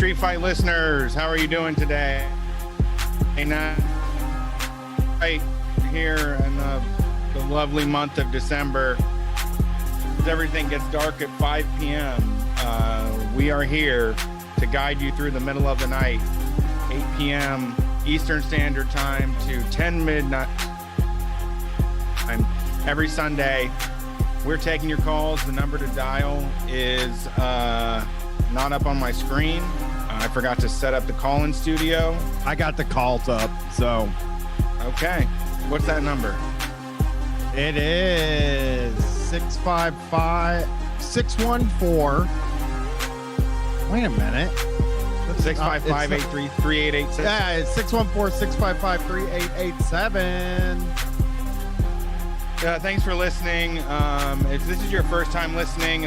Street Fight listeners, how are you doing today? Right here in the lovely month of December, as everything gets dark at 5 p.m. We are here to guide you through the middle of the night, 8 p.m. Eastern Standard Time to 10 midnight. Every Sunday, we're taking your calls. The number to dial is not up on my screen. I forgot to set up the call-in studio. I got the calls up, so. Okay. What's that number? It is 614. Wait a minute. 655-833-8887. Yeah, it's 614-655-3887. Thanks for listening. If this is your first time listening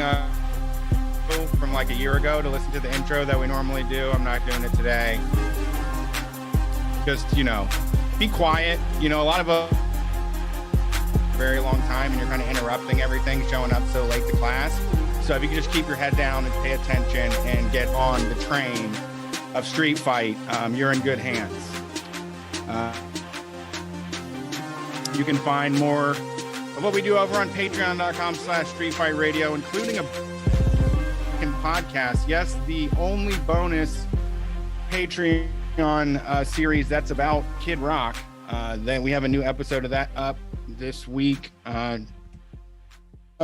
from like a year ago to listen to the intro that we normally do, I'm not doing it today. Just, be quiet. A lot of a very long time and you're kind of interrupting everything, showing up so late to class. So if you can just keep your head down and pay attention and get on the train of Street Fight, you're in good hands. You can find more of what we do over on patreon.com/streetfightradio, including a podcast. Yes, the only bonus Patreon series that's about Kid Rock. Then we have a new episode of that up this week.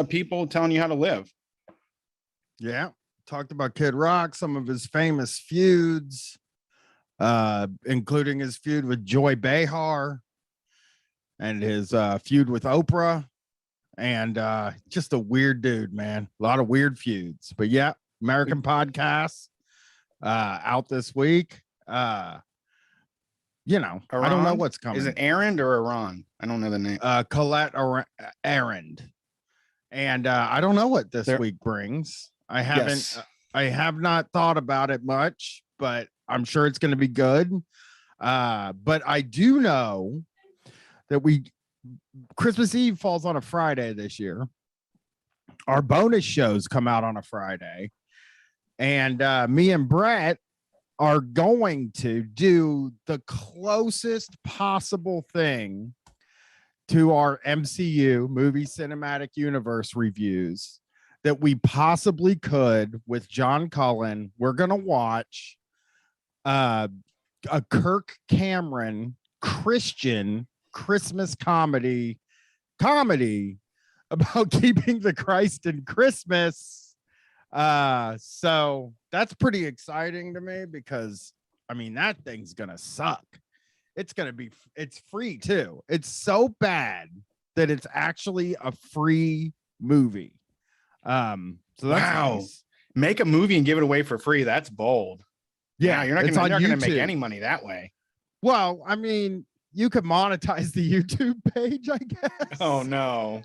People telling you how to live. Yeah. Talked about Kid Rock, some of his famous feuds, including his feud with Joy Behar and his feud with Oprah. And just a weird dude, man. A lot of weird feuds. But yeah, American podcast out this week. I don't know what's coming. Is it Errand or Iran? I don't know the name. Colette Errand. And I don't know what this week brings. I have not thought about it much, but I'm sure it's going to be good. But I do know that Christmas Eve falls on a Friday this year. Our bonus shows come out on a Friday. And me and Brett are going to do the closest possible thing to our MCU movie cinematic universe reviews that we possibly could with John Cullen. We're going to watch a Kirk Cameron Christian Christmas comedy about keeping the Christ in Christmas. So that's pretty exciting to me because that thing's gonna suck. It's free too. It's so bad that it's actually a free movie. So that's nice. Make a movie and give it away for free. That's bold. Yeah, you're not gonna make any money that way. Well, you could monetize the YouTube page, I guess. Oh no.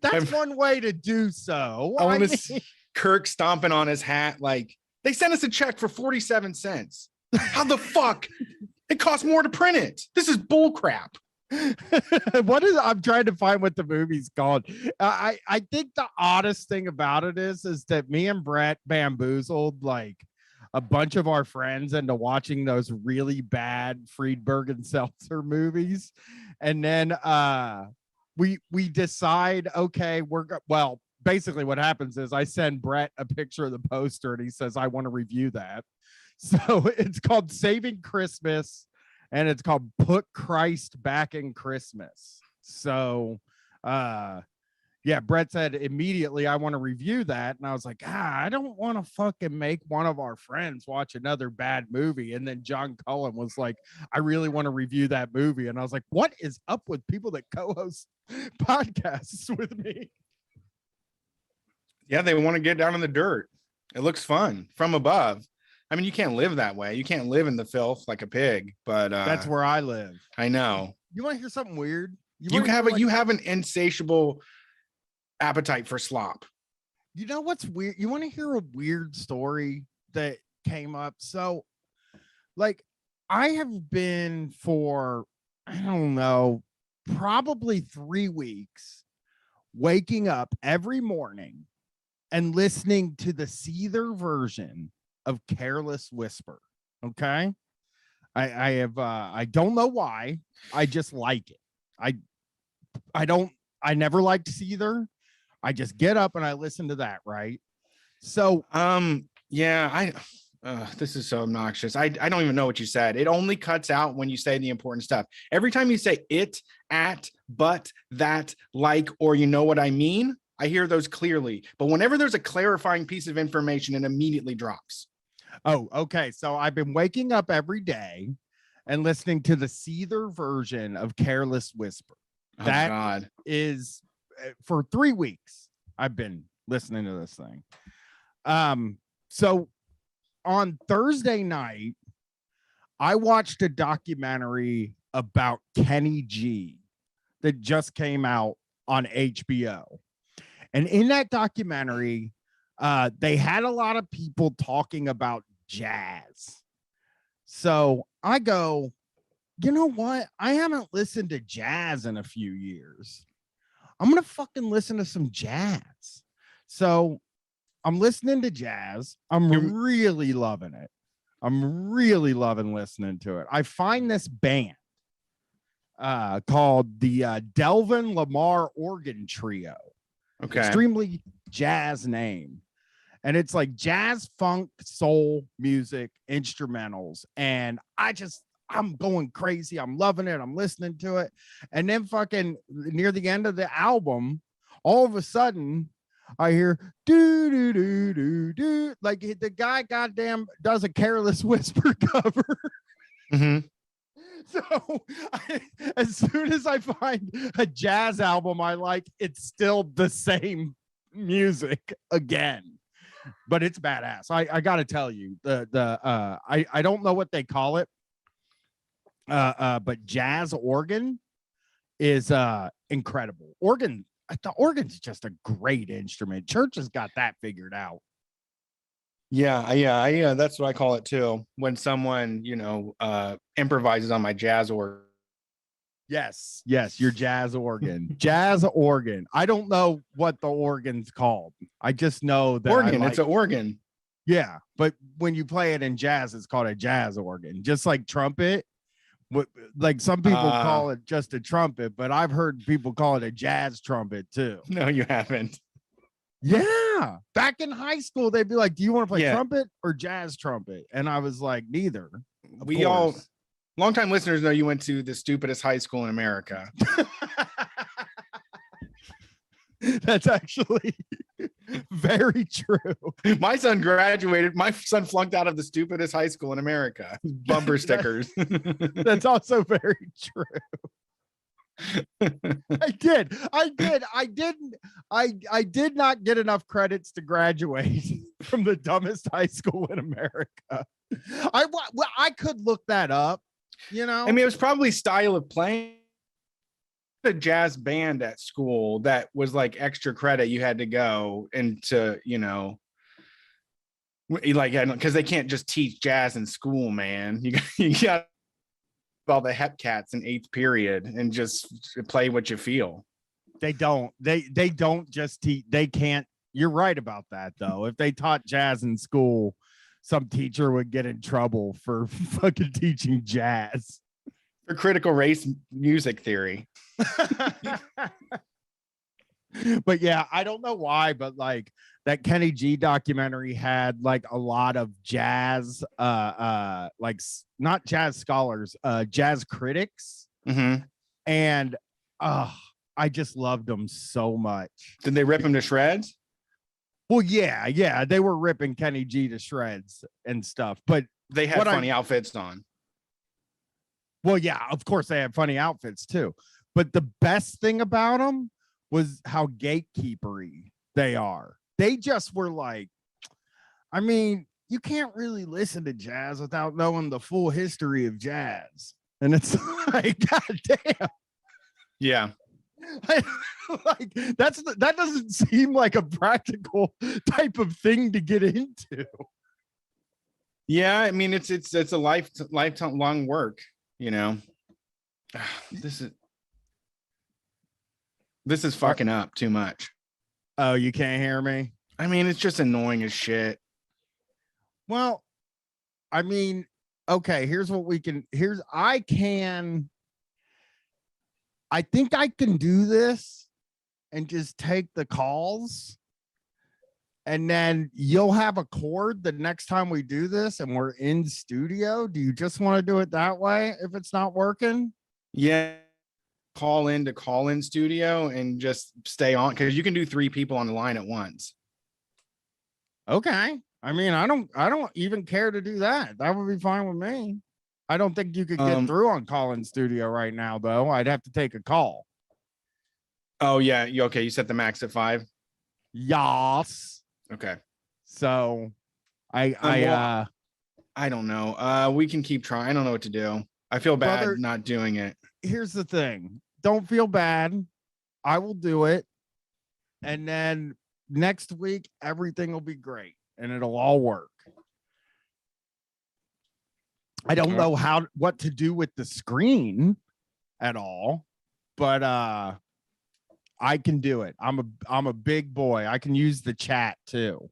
That's one way to do so. I want to see Kirk stomping on his hat like they sent us a check for 47 cents. How the fuck? It costs more to print it. This is bull crap. I'm trying to find what the movie's called. I think the oddest thing about it is that me and Brett bamboozled like a bunch of our friends into watching those really bad Friedberg and Seltzer movies. And then we decide, okay, basically what happens is I send Brett a picture of the poster and he says, I want to review that. So it's called Saving Christmas and it's called Put Christ Back in Christmas. So, yeah, Brett said immediately, I want to review that. And I was like, I don't want to fucking make one of our friends watch another bad movie. And then John Cullen was like, I really want to review that movie. And I was like, what is up with people that co-host podcasts with me? Yeah, they want to get down in the dirt. It looks fun from above. You can't live that way. You can't live in the filth like a pig, but that's where I live. I know. You want to hear something weird? You have an insatiable appetite for slop. You know what's weird? You want to hear a weird story that came up? So, like, I have been for, I don't know, probably 3 weeks waking up every morning and listening to the Seether version of Careless Whisper. Okay. I don't know why. I just like it. I never liked Seether. I just get up and I listen to that, right? So yeah, this is so obnoxious. I don't even know what you said. It only cuts out when you say the important stuff. Every time you say it, at, but, that, like, or you know what I mean, I hear those clearly. But whenever there's a clarifying piece of information, it immediately drops. oh, okay. So I've been waking up every day and listening to the Seether version of Careless Whisper. Oh, That God. is for 3 weeks. I've been listening to this thing. So on Thursday night, I watched a documentary about Kenny G that just came out on HBO. And in that documentary, they had a lot of people talking about jazz. So I go, you know what? I haven't listened to jazz in a few years. I'm going to fucking listen to some jazz. So I'm listening to jazz. I'm really loving it. I'm really loving listening to it. I find this band called the Delvin Lamar Organ Trio. Okay. Extremely jazz name. And it's like jazz, funk, soul music, instrumentals. And I'm going crazy. I'm loving it. I'm listening to it. And then fucking near the end of the album, all of a sudden I hear do do do do do, like the guy goddamn does a Careless Whisper cover. Mm-hmm. So as soon as I find a jazz album I like, it's still the same music again, but it's badass. I gotta tell you, I don't know what they call it, but jazz organ is incredible. The organ's just a great instrument. Church has got that figured out. Yeah, that's what I call it too. When someone, improvises on my jazz organ. Yes, your jazz organ. Jazz organ. I don't know what the organ's called. I just know that organ. It's an organ. Yeah, but when you play it in jazz, it's called a jazz organ. Just like trumpet. Like some people call it just a trumpet, but I've heard people call it a jazz trumpet too. No, you haven't. Yeah. Back in high school, they'd be like, do you want to play trumpet or jazz trumpet? And I was like, neither. We all, longtime listeners know you went to the stupidest high school in America. That's actually very true. My son flunked out of the stupidest high school in America. Bumper stickers. That's also very true. I did not get enough credits to graduate from the dumbest high school in America. I could look that up, I mean, it was probably style of playing. A jazz band at school that was like extra credit you had to go into, like, because they can't just teach jazz in school, man. You got all the hep cats in 8th period and just play what you feel. They don't just teach. They can't. You're right about that though. If they taught jazz in school, some teacher would get in trouble for fucking teaching jazz. For critical race music theory. But yeah, I don't know why, but like that Kenny G documentary had like a lot of jazz, like not jazz scholars, jazz critics. Mm-hmm. And I just loved them so much. Did they rip him to shreds? Well, yeah, they were ripping Kenny G to shreds and stuff, but they had funny outfits on. Well, yeah, of course they had funny outfits too. But the best thing about them was how gatekeepery they are. They just were like, I mean, you can't really listen to jazz without knowing the full history of jazz. And it's like, God damn. Yeah. Like that doesn't seem like a practical type of thing to get into. Yeah, I mean it's a lifetime long work, This is fucking up too much. Oh, you can't hear me? I mean, it's just annoying as shit. Well, I mean, okay, here's what we can I think I can do this and just take the calls, and then you'll have a cord the next time we do this and we're in studio. Do you just want to do it that way if it's not working? Yeah. Call in to call in studio and just stay on, because you can do 3 people on the line at once. Okay. I mean, I don't even care to do that. That would be fine with me. I don't think you could get through on call in studio right now, though. I'd have to take a call. Oh yeah. Okay. You set the max at 5. Yas. Okay. So I don't know. We can keep trying. I don't know what to do. I feel bad Brother, not doing it. Here's the thing. Don't feel bad. I will do it. And then next week, everything will be great and it'll all work. I don't know what to do with the screen at all, but I can do it. I'm a big boy. I can use the chat too.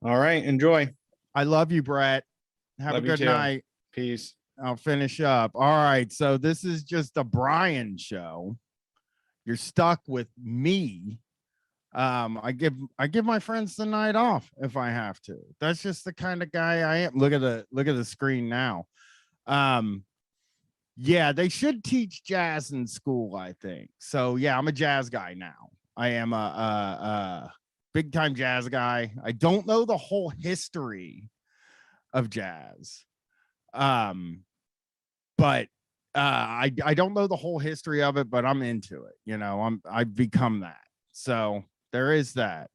All right, enjoy. I love you, Brett. Have a good night. Peace. I'll finish up. All right, so this is just a Brian show. You're stuck with me. I give my friends the night off if I have to. That's just the kind of guy I am. Look at the screen now. Yeah, they should teach jazz in school, I think. So yeah, I'm a jazz guy now. I am a big time jazz guy. I don't know the whole history of jazz. But I don't know the whole history of it, but I'm into it. You know, I've become that. So there is that.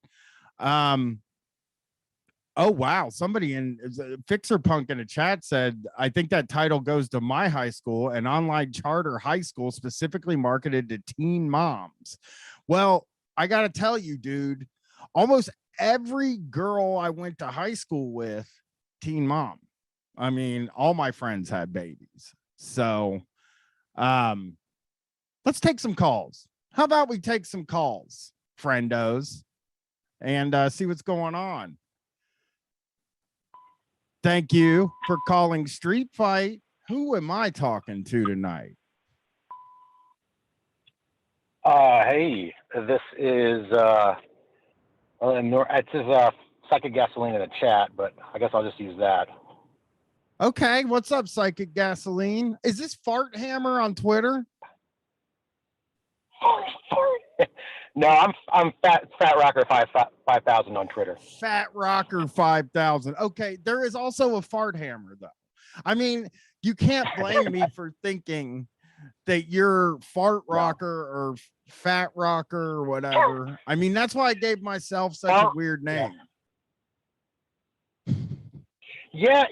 Oh wow, somebody in Fixer Punk in a chat said, I think that title goes to my high school, an online charter high school specifically marketed to teen moms. Well, I gotta tell you, dude, almost every girl I went to high school with, teen mom. I mean, all my friends had babies. So let's take some calls. How about we take some calls, friendos, and see what's going on. Thank you for calling Street Fight. Who am I talking to tonight? Hey, this is it says Psychic Gasoline in the chat, but I guess I'll just use that. Okay, what's up, Psychic Gasoline? Is this Fart Hammer on Twitter? No, I'm Fat Rocker 5000 on Twitter. Fat Rocker 5000. Okay, there is also a Fart Hammer though. I mean, you can't blame me for thinking that you're Fart Rocker or Fat Rocker or whatever. I mean, that's why I gave myself such a weird name. Yeah,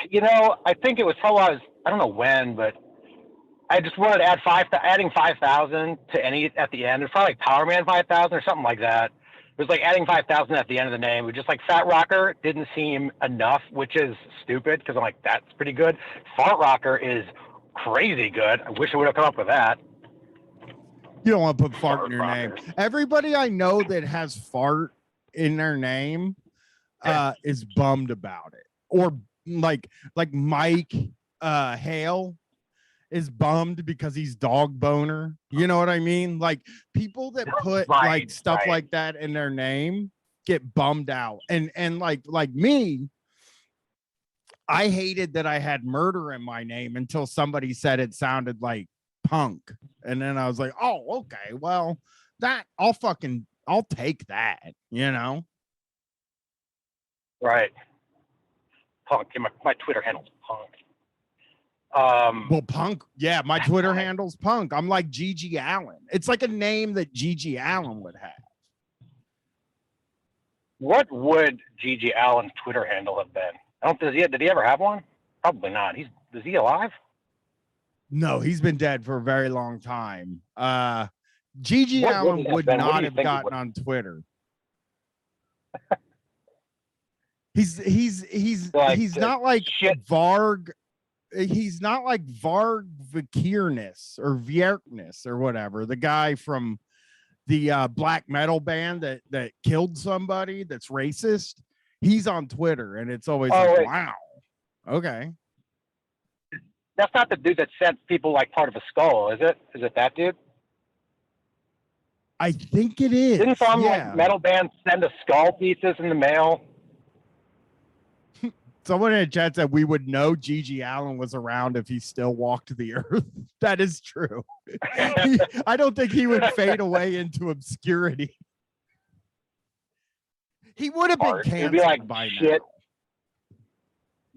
you know, I think it was probably I don't know when, but I just wanted to add adding 5,000 to any at the end. It's probably like Power Man 5,000 or something like that. It was like adding 5,000 at the end of the name. It was just like Fat Rocker didn't seem enough, which is stupid because I'm like, that's pretty good. Fart Rocker is crazy good. I wish I would have come up with that. You don't want to put fart in your name. Everybody I know that has fart in their name is bummed about it. Or like Mike Hale is bummed because he's dog boner. You know what I mean? Like people that put like stuff like that in their name get bummed out. And like me, I hated that I had murder in my name until somebody said it sounded like punk. And then I was like, oh, okay, well, that I'll take that, you know? Right. Punk. My Twitter handle's Punk. Well, Punk, yeah, my Twitter handle's Punk. I'm like Gigi Allin. It's like a name that Gigi Allin would have. What would Gigi Allin's Twitter handle have been? Did he ever have one? Probably not. Is he alive? No, he's been dead for a very long time. Gigi Allin would not have gotten on Twitter. He's not like Varg. He's not like Varg Vikernes or Vierknes or whatever. The guy from the black metal band that killed somebody that's racist. He's on Twitter, and it's always like, wait. wow, okay. That's not the dude that sent people like part of a skull, is it? Is it that dude? I think it is. Didn't some like metal band send us skull pieces in the mail? Someone in the chat said we would know Gigi Allin was around if he still walked the earth. That is true. I don't think he would fade away into obscurity. He would have been canceled like by shit. now.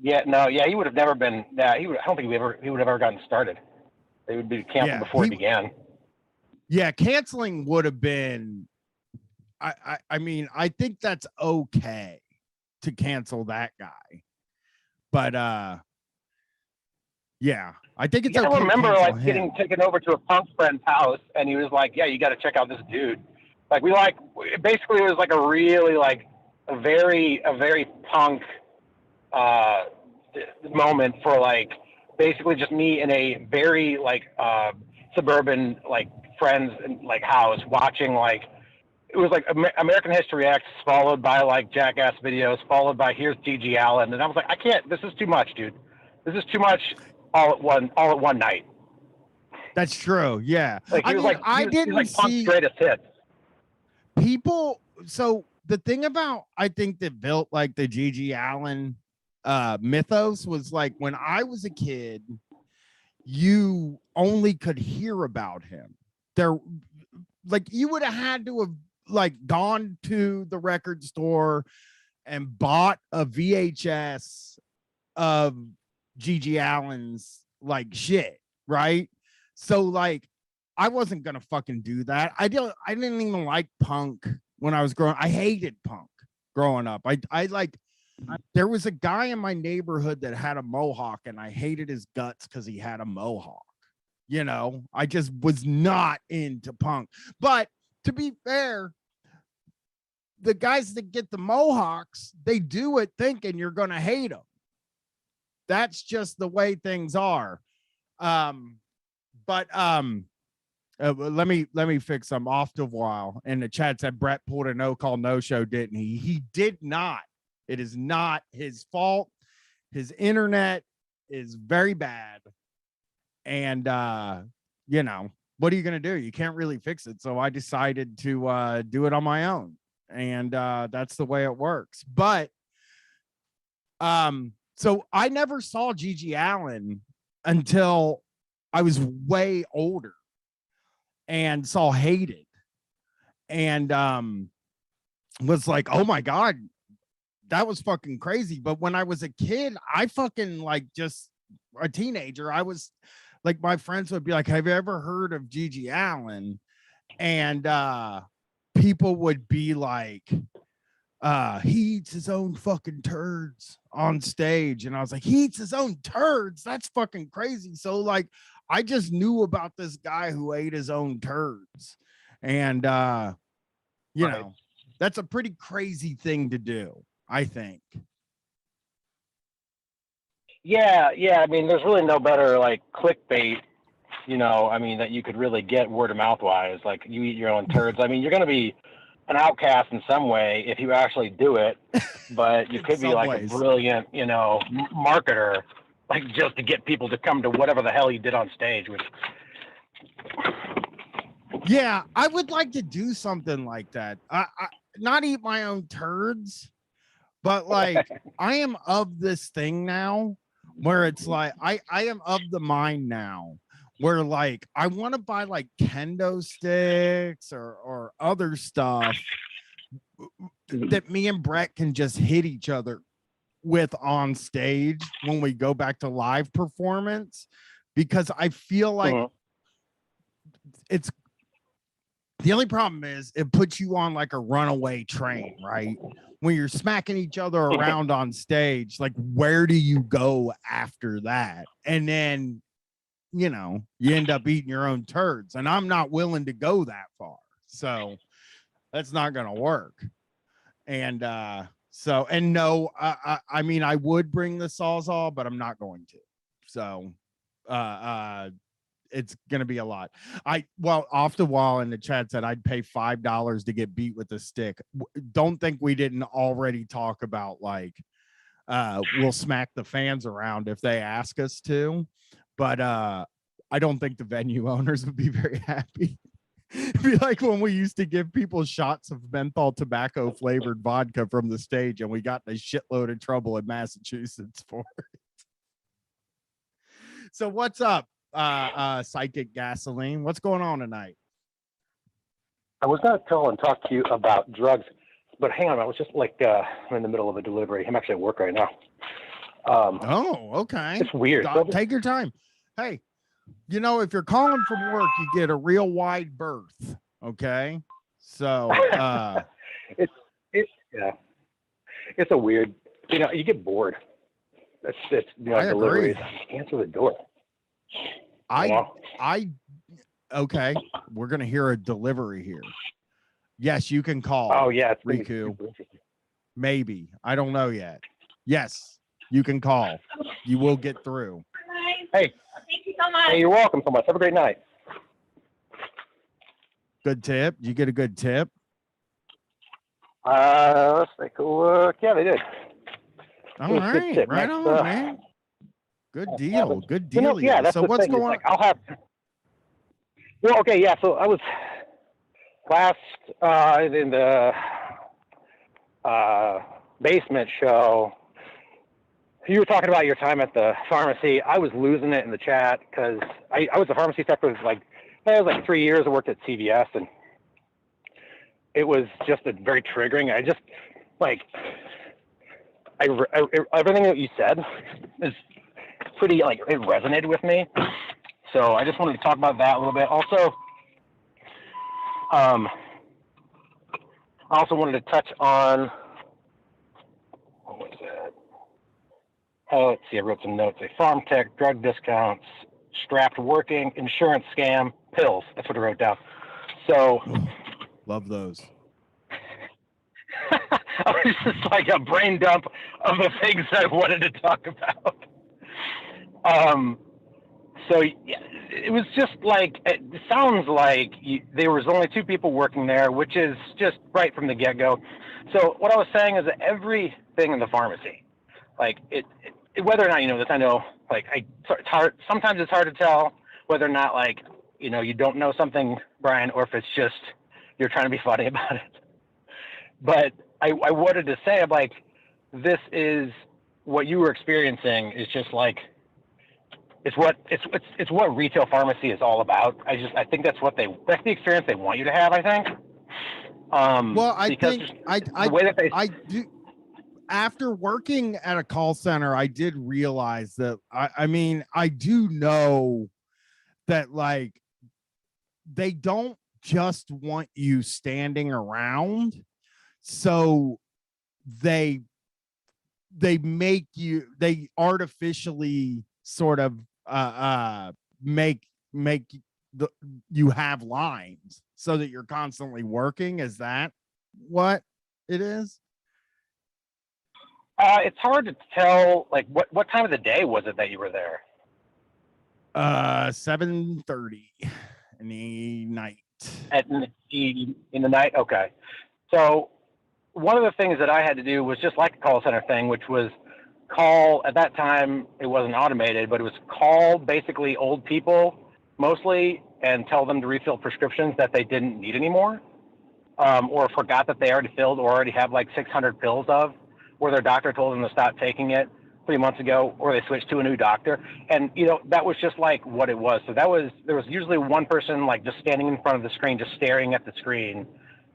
Yeah, no, yeah, he would have never been. Yeah, I don't think he would have ever gotten started. They would be canceled before it began. Yeah, canceling would have been. I mean, I think that's okay to cancel that guy, but yeah, I think it's. I okay remember to like him. getting taken over to a punk friend's house, and he was like, "Yeah, you got to check out this dude." Like basically, it was like a really like a very punk moment for like basically just me in a very like suburban like friends like house watching like it was like American History X followed by like Jackass videos followed by here's Gigi Allin, and I was like, I can't, this is too much, dude, this is too much all at one night. That's true. Yeah, like he was like I didn't like punk's greatest hits. People, so the thing about I think that built like the Gigi Allin mythos was like when I was a kid, you only could hear about him. There, like you would have had to have like gone to the record store and bought a VHS of Gigi Allin's like shit, right? So like I wasn't gonna fucking do that. I didn't even like punk when I was growing. I hated punk growing up. There was a guy in my neighborhood that had a mohawk, and I hated his guts because he had a mohawk. You know, I just was not into punk. But to be fair, the guys that get the mohawks, they do it thinking you're going to hate them. That's just the way things are. Let me fix some off the while. And the chat said Brett pulled a no call, no show, didn't he? He did not. It is not his fault. His internet is very bad. And, you know, what are you going to do? You can't really fix it. So I decided to do it on my own. And that's the way it works. But so I never saw Gigi Allin until I was way older and saw Hated. And was like, oh my God, that was fucking crazy. But when I was a kid, I fucking like just a teenager, I was like, my friends would be like, have you ever heard of Gigi Allin? And people would be like, he eats his own fucking turds on stage. And I was like, he eats his own turds? That's fucking crazy. So like, I just knew about this guy who ate his own turds. And you know, that's a pretty crazy thing to do, I think. Yeah. I mean, there's really no better like clickbait, you know, I mean, that you could really get word of mouth wise. Like you eat your own turds. I mean, you're going to be an outcast in some way if you actually do it, but you could be like a brilliant, you know, marketer, like just to get people to come to whatever the hell you did on stage. Which... Yeah, I would like to do something like that. I not eat my own turds, but like I am of this thing now where it's like I am of the mind now where like I want to buy like kendo sticks or other stuff that me and Brett can just hit each other with on stage when we go back to live performance, because I feel like it's the only problem is it puts you on like a runaway train, right? When you're smacking each other around on stage, like where do you go after that? And then, you know, you end up eating your own turds, and I'm not willing to go that far. So that's not going to work. And so, and no, I mean, I would bring the Sawzall, but I'm not going to. So it's gonna be a lot. Off the wall in the chat said I'd pay $5 to get beat with a stick. Don't think we didn't already talk about like we'll smack the fans around if they ask us to, but I don't think the venue owners would be very happy. It'd be like when we used to give people shots of menthol tobacco flavored vodka from the stage, and we got in a shitload of trouble in Massachusetts for it. So what's up, Psychic Gasoline? What's going on tonight? I was going to call and talk to you about drugs, but hang on, I was just like I'm in the middle of a delivery. I'm actually at work right now. Okay. It's weird. Take your time. Hey, you know, if you're calling from work, you get a real wide berth. Okay. So it's a weird, you know, you get bored. It's you know, deliveries. Answer the door. Okay. We're gonna hear a delivery here. Yes, you can call. Oh yeah, it's Riku. Maybe. I don't know yet. Yes, you can call. You will get through. Hey, thank you so much. Hey, you're welcome so much. Have a great night. Good tip. You get a good tip. Let's take a look. Yeah, they did. All right, right on, man. Good deal. Good deal. You know, yeah, that's so the what's thing. going on? Like, I'll have. Well, okay, yeah. So I was last in the basement show. You were talking about your time at the pharmacy. I was losing it in the chat because I was a pharmacy tech for like 3 years. I worked at CVS, and it was just very triggering. I just like everything that you said is pretty like it resonated with me. So I just wanted to talk about that a little bit. Also, I also wanted to touch on what was that? Oh, let's see. I wrote some notes. A farm tech, drug discounts, strapped working, insurance scam, pills. That's what I wrote down. So, love those. I was just like a brain dump of the things I wanted to talk about. So it was just like, it sounds like there was only 2 people working there, which is just right from the get-go. So what I was saying is that everything in the pharmacy, like whether or not you know this, I know, like it's hard. Sometimes it's hard to tell whether or not, like, you know, you don't know something, Brian, or if it's just you're trying to be funny about it. But I wanted to say, I'm like, this is what you were experiencing is just like it's what retail pharmacy is all about. I think that's the experience they want you to have. I think. Well, I think I do. After working at a call center, I did realize that I mean, I do know that like they don't just want you standing around. So they make you, they artificially sort of make you have lines so that you're constantly working. Is that what it is? It's hard to tell. Like, what time of the day was it that you were there? 7:30 in the night. In the night. Okay. So one of the things that I had to do was just like a call center thing, which was call, at that time it wasn't automated, but it was call basically old people mostly and tell them to refill prescriptions that they didn't need anymore, or forgot that they already filled or already have like 600 pills of, where their doctor told them to stop taking it 3 months ago, or they switched to a new doctor. And, you know, that was just like what it was. So there was usually one person like just standing in front of the screen, just staring at the screen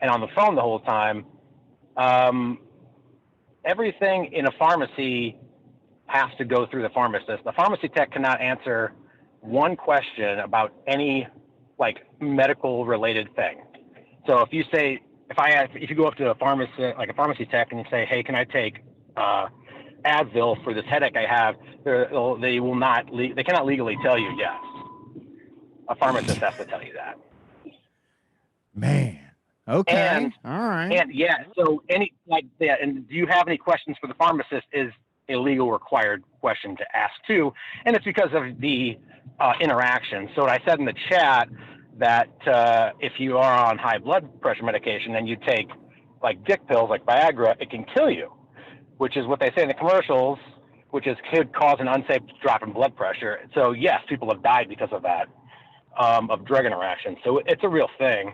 and on the phone the whole time. Everything in a pharmacy has to go through the pharmacist. The pharmacy tech cannot answer one question about any like medical related thing. So if you say, if you go up to a pharmacy, like a pharmacy tech, and you say, "Hey, can I take Advil for this headache I have?" They will not. They cannot legally tell you yes. A pharmacist has to tell you that. Man. Okay. All right. And yeah. So and do you have any questions for the pharmacist? Is a legal required question to ask too, and it's because of the interaction. So I said in the chat that if you are on high blood pressure medication and you take like dick pills like Viagra, it can kill you, which is what they say in the commercials, which is could cause an unsafe drop in blood pressure. So yes, people have died because of that, of drug interactions. So it's a real thing.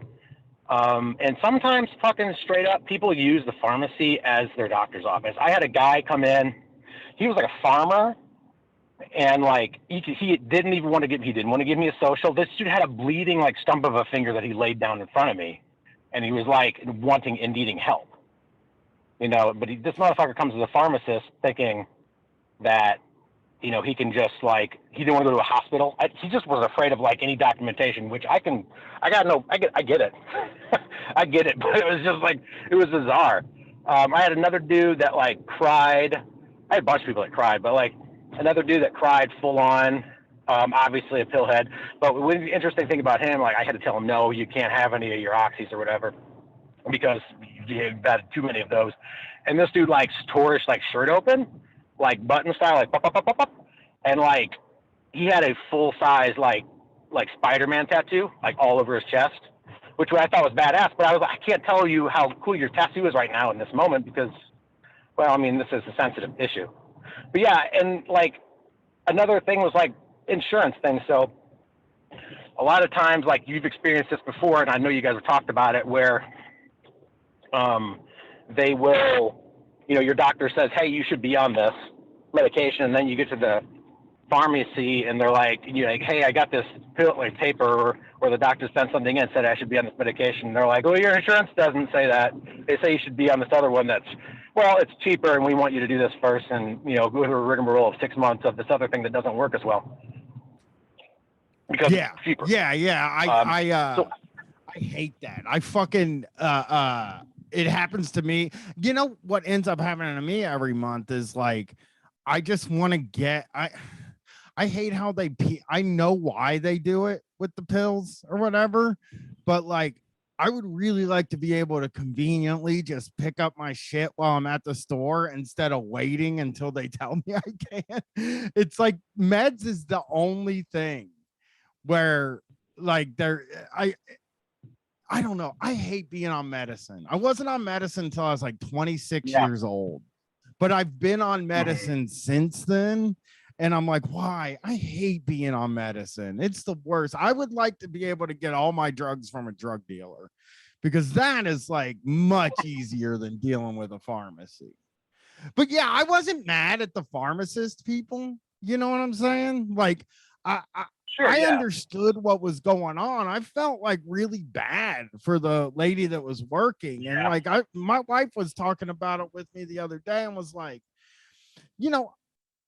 And sometimes fucking straight up, people use the pharmacy as their doctor's office. I had a guy come in, he was like a farmer, and like he didn't even want to give, he didn't want to give me a social. This dude had a bleeding like stump of a finger that he laid down in front of me, and he was like wanting and needing help, you know. But this motherfucker comes as a pharmacist thinking that, you know, he can just like, he didn't want to go to a hospital. He just was afraid of like any documentation, which I get it. I get it, but it was just like, it was bizarre. I had another dude that like cried. I had a bunch of people that cried, but like another dude that cried full on, obviously a pillhead. But the interesting thing about him, like I had to tell him, no, you can't have any of your oxys or whatever, because you've had too many of those. And this dude like tore his like shirt open, like button style, like pop, pop, pop, pop, pop. And like he had a full size like Spider-Man tattoo like all over his chest, which I thought was badass. But I was like, I can't tell you how cool your tattoo is right now in this moment because, well, I mean, this is a sensitive issue. But yeah, and like another thing was like insurance things. So a lot of times, like you've experienced this before, and I know you guys have talked about it, where they will, you know, your doctor says, hey, you should be on this medication. And then you get to the pharmacy and they're like, you're like, hey, I got this pill, like paper, or the doctor sent something in and said I should be on this medication. And they're like, well, your insurance doesn't say that. They say you should be on this other one that's, well, it's cheaper and we want you to do this first and, you know, go through a rigmarole of 6 months of this other thing that doesn't work as well. Because it's cheaper. I hate that. I fucking it happens to me. You know what ends up happening to me every month is like I just want to get I hate how I know why they do it with the pills or whatever, but like I would really like to be able to conveniently just pick up my shit while I'm at the store instead of waiting until they tell me I can. It's like meds is the only thing where like I don't know. I hate being on medicine. I wasn't on medicine until I was like 26 years old, but I've been on medicine since then. And I'm like, why? I hate being on medicine. It's the worst. I would like to be able to get all my drugs from a drug dealer because that is like much easier than dealing with a pharmacy. But yeah, I wasn't mad at the pharmacist people. You know what I'm saying? Like, I understood what was going on. I felt like really bad for the lady that was working. And like, my wife was talking about it with me the other day and was like, you know,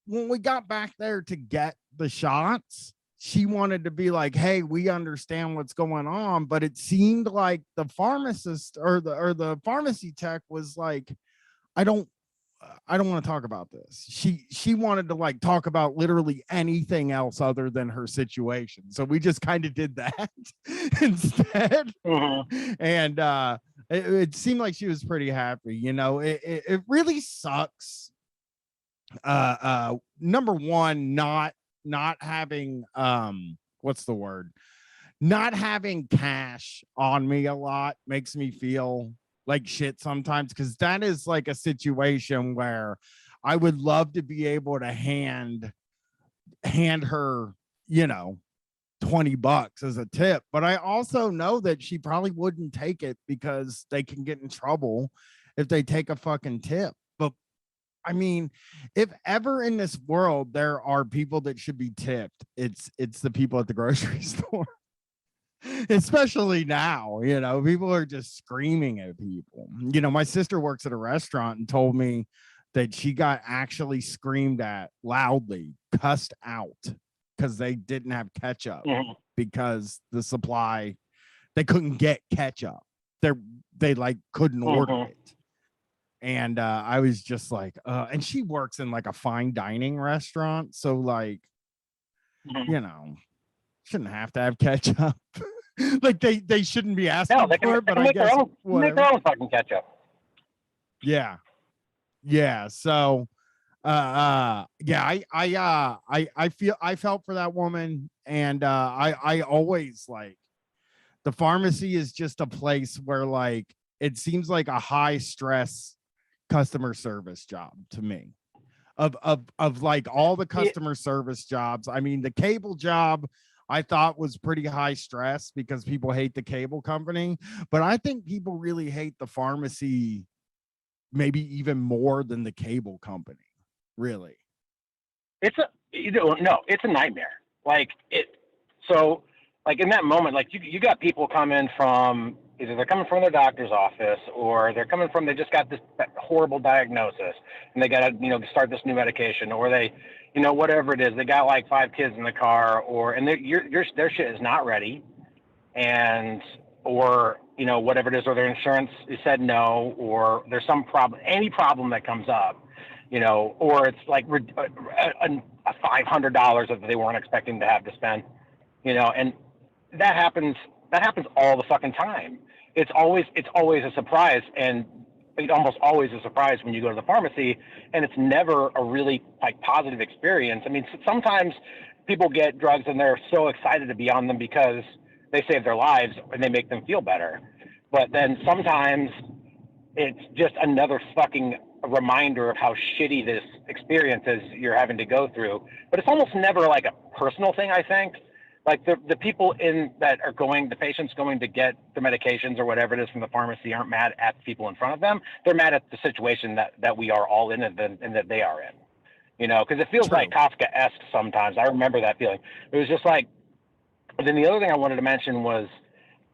when we got back there to get the shots, she wanted to be like, hey, we understand what's going on. But it seemed like the pharmacist or the pharmacy tech was like, I don't want to talk about this. She wanted to like talk about literally anything else other than her situation. So we just kind of did that instead. And it seemed like she was pretty happy. You know, it really sucks. Number one, not having what's the word? Not having cash on me a lot makes me feel like shit sometimes, because that is like a situation where I would love to be able to hand her, you know, $20 as a tip, but I also know that she probably wouldn't take it because they can get in trouble if they take a fucking tip. But I mean, if ever in this world there are people that should be tipped, it's the people at the grocery store. Especially now, you know, people are just screaming at people. You know, my sister works at a restaurant and told me that she got actually screamed at loudly, cussed out because they didn't have ketchup because the supply, they couldn't get ketchup. They like couldn't order it. And I was just like, and she works in like a fine dining restaurant. So like, you know, shouldn't have to have ketchup. Like they shouldn't be asking for it, but I guess make their own fucking ketchup. Yeah. So Yeah, I felt for that woman, and I always like, the pharmacy is just a place where like it seems like a high stress customer service job to me. Of like all the Yeah, customer service jobs, I mean, the cable job I thought was pretty high stress because people hate the cable company, but I think people really hate the pharmacy maybe even more than the cable company. Really. it's a you don't know it's a nightmare. Like it. So like in that moment, like you got people coming from either they're coming from their doctor's office or they're coming from they just got this horrible diagnosis and they got to start this new medication or they whatever it is they got like 5 kids in the car or and their shit is not ready and or whatever it is or their insurance said no or there's some problem any problem that comes up or it's like $500 that they weren't expecting to have to spend and that happens all the fucking time. It's always a surprise, and it almost always a surprise when you go to the pharmacy, and it's never a really like positive experience. I mean, sometimes people get drugs and they're so excited to be on them because they save their lives and they make them feel better. But then sometimes it's just another fucking reminder of how shitty this experience is you're having to go through. But it's almost never like a personal thing, I think. Like the people in that are the patients going to get the medications or whatever it is from the pharmacy aren't mad at the people in front of them. They're mad at the situation that we are all in and that they are in. Because it feels True. like Kafka-esque sometimes. I remember that feeling. It was just like. Then the other thing I wanted to mention was,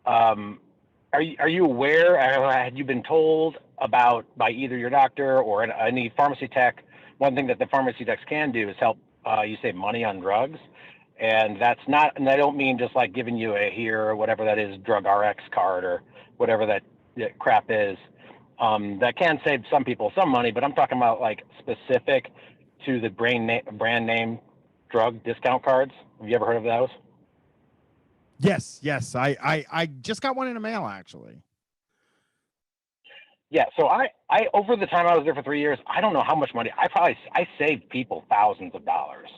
are you aware? Had you been told about by either your doctor or any pharmacy tech? One thing that the pharmacy techs can do is help you save money on drugs. And that's not, and I don't mean just like giving you a here or whatever that is, drug RX card or whatever that crap is. That can save some people some money, but I'm talking about like specific to the brand name drug discount cards. Have you ever heard of those? Yes. I just got one in the mail actually. Yeah. So I over the time I was there for 3 years, I don't know how much money I saved people thousands of dollars.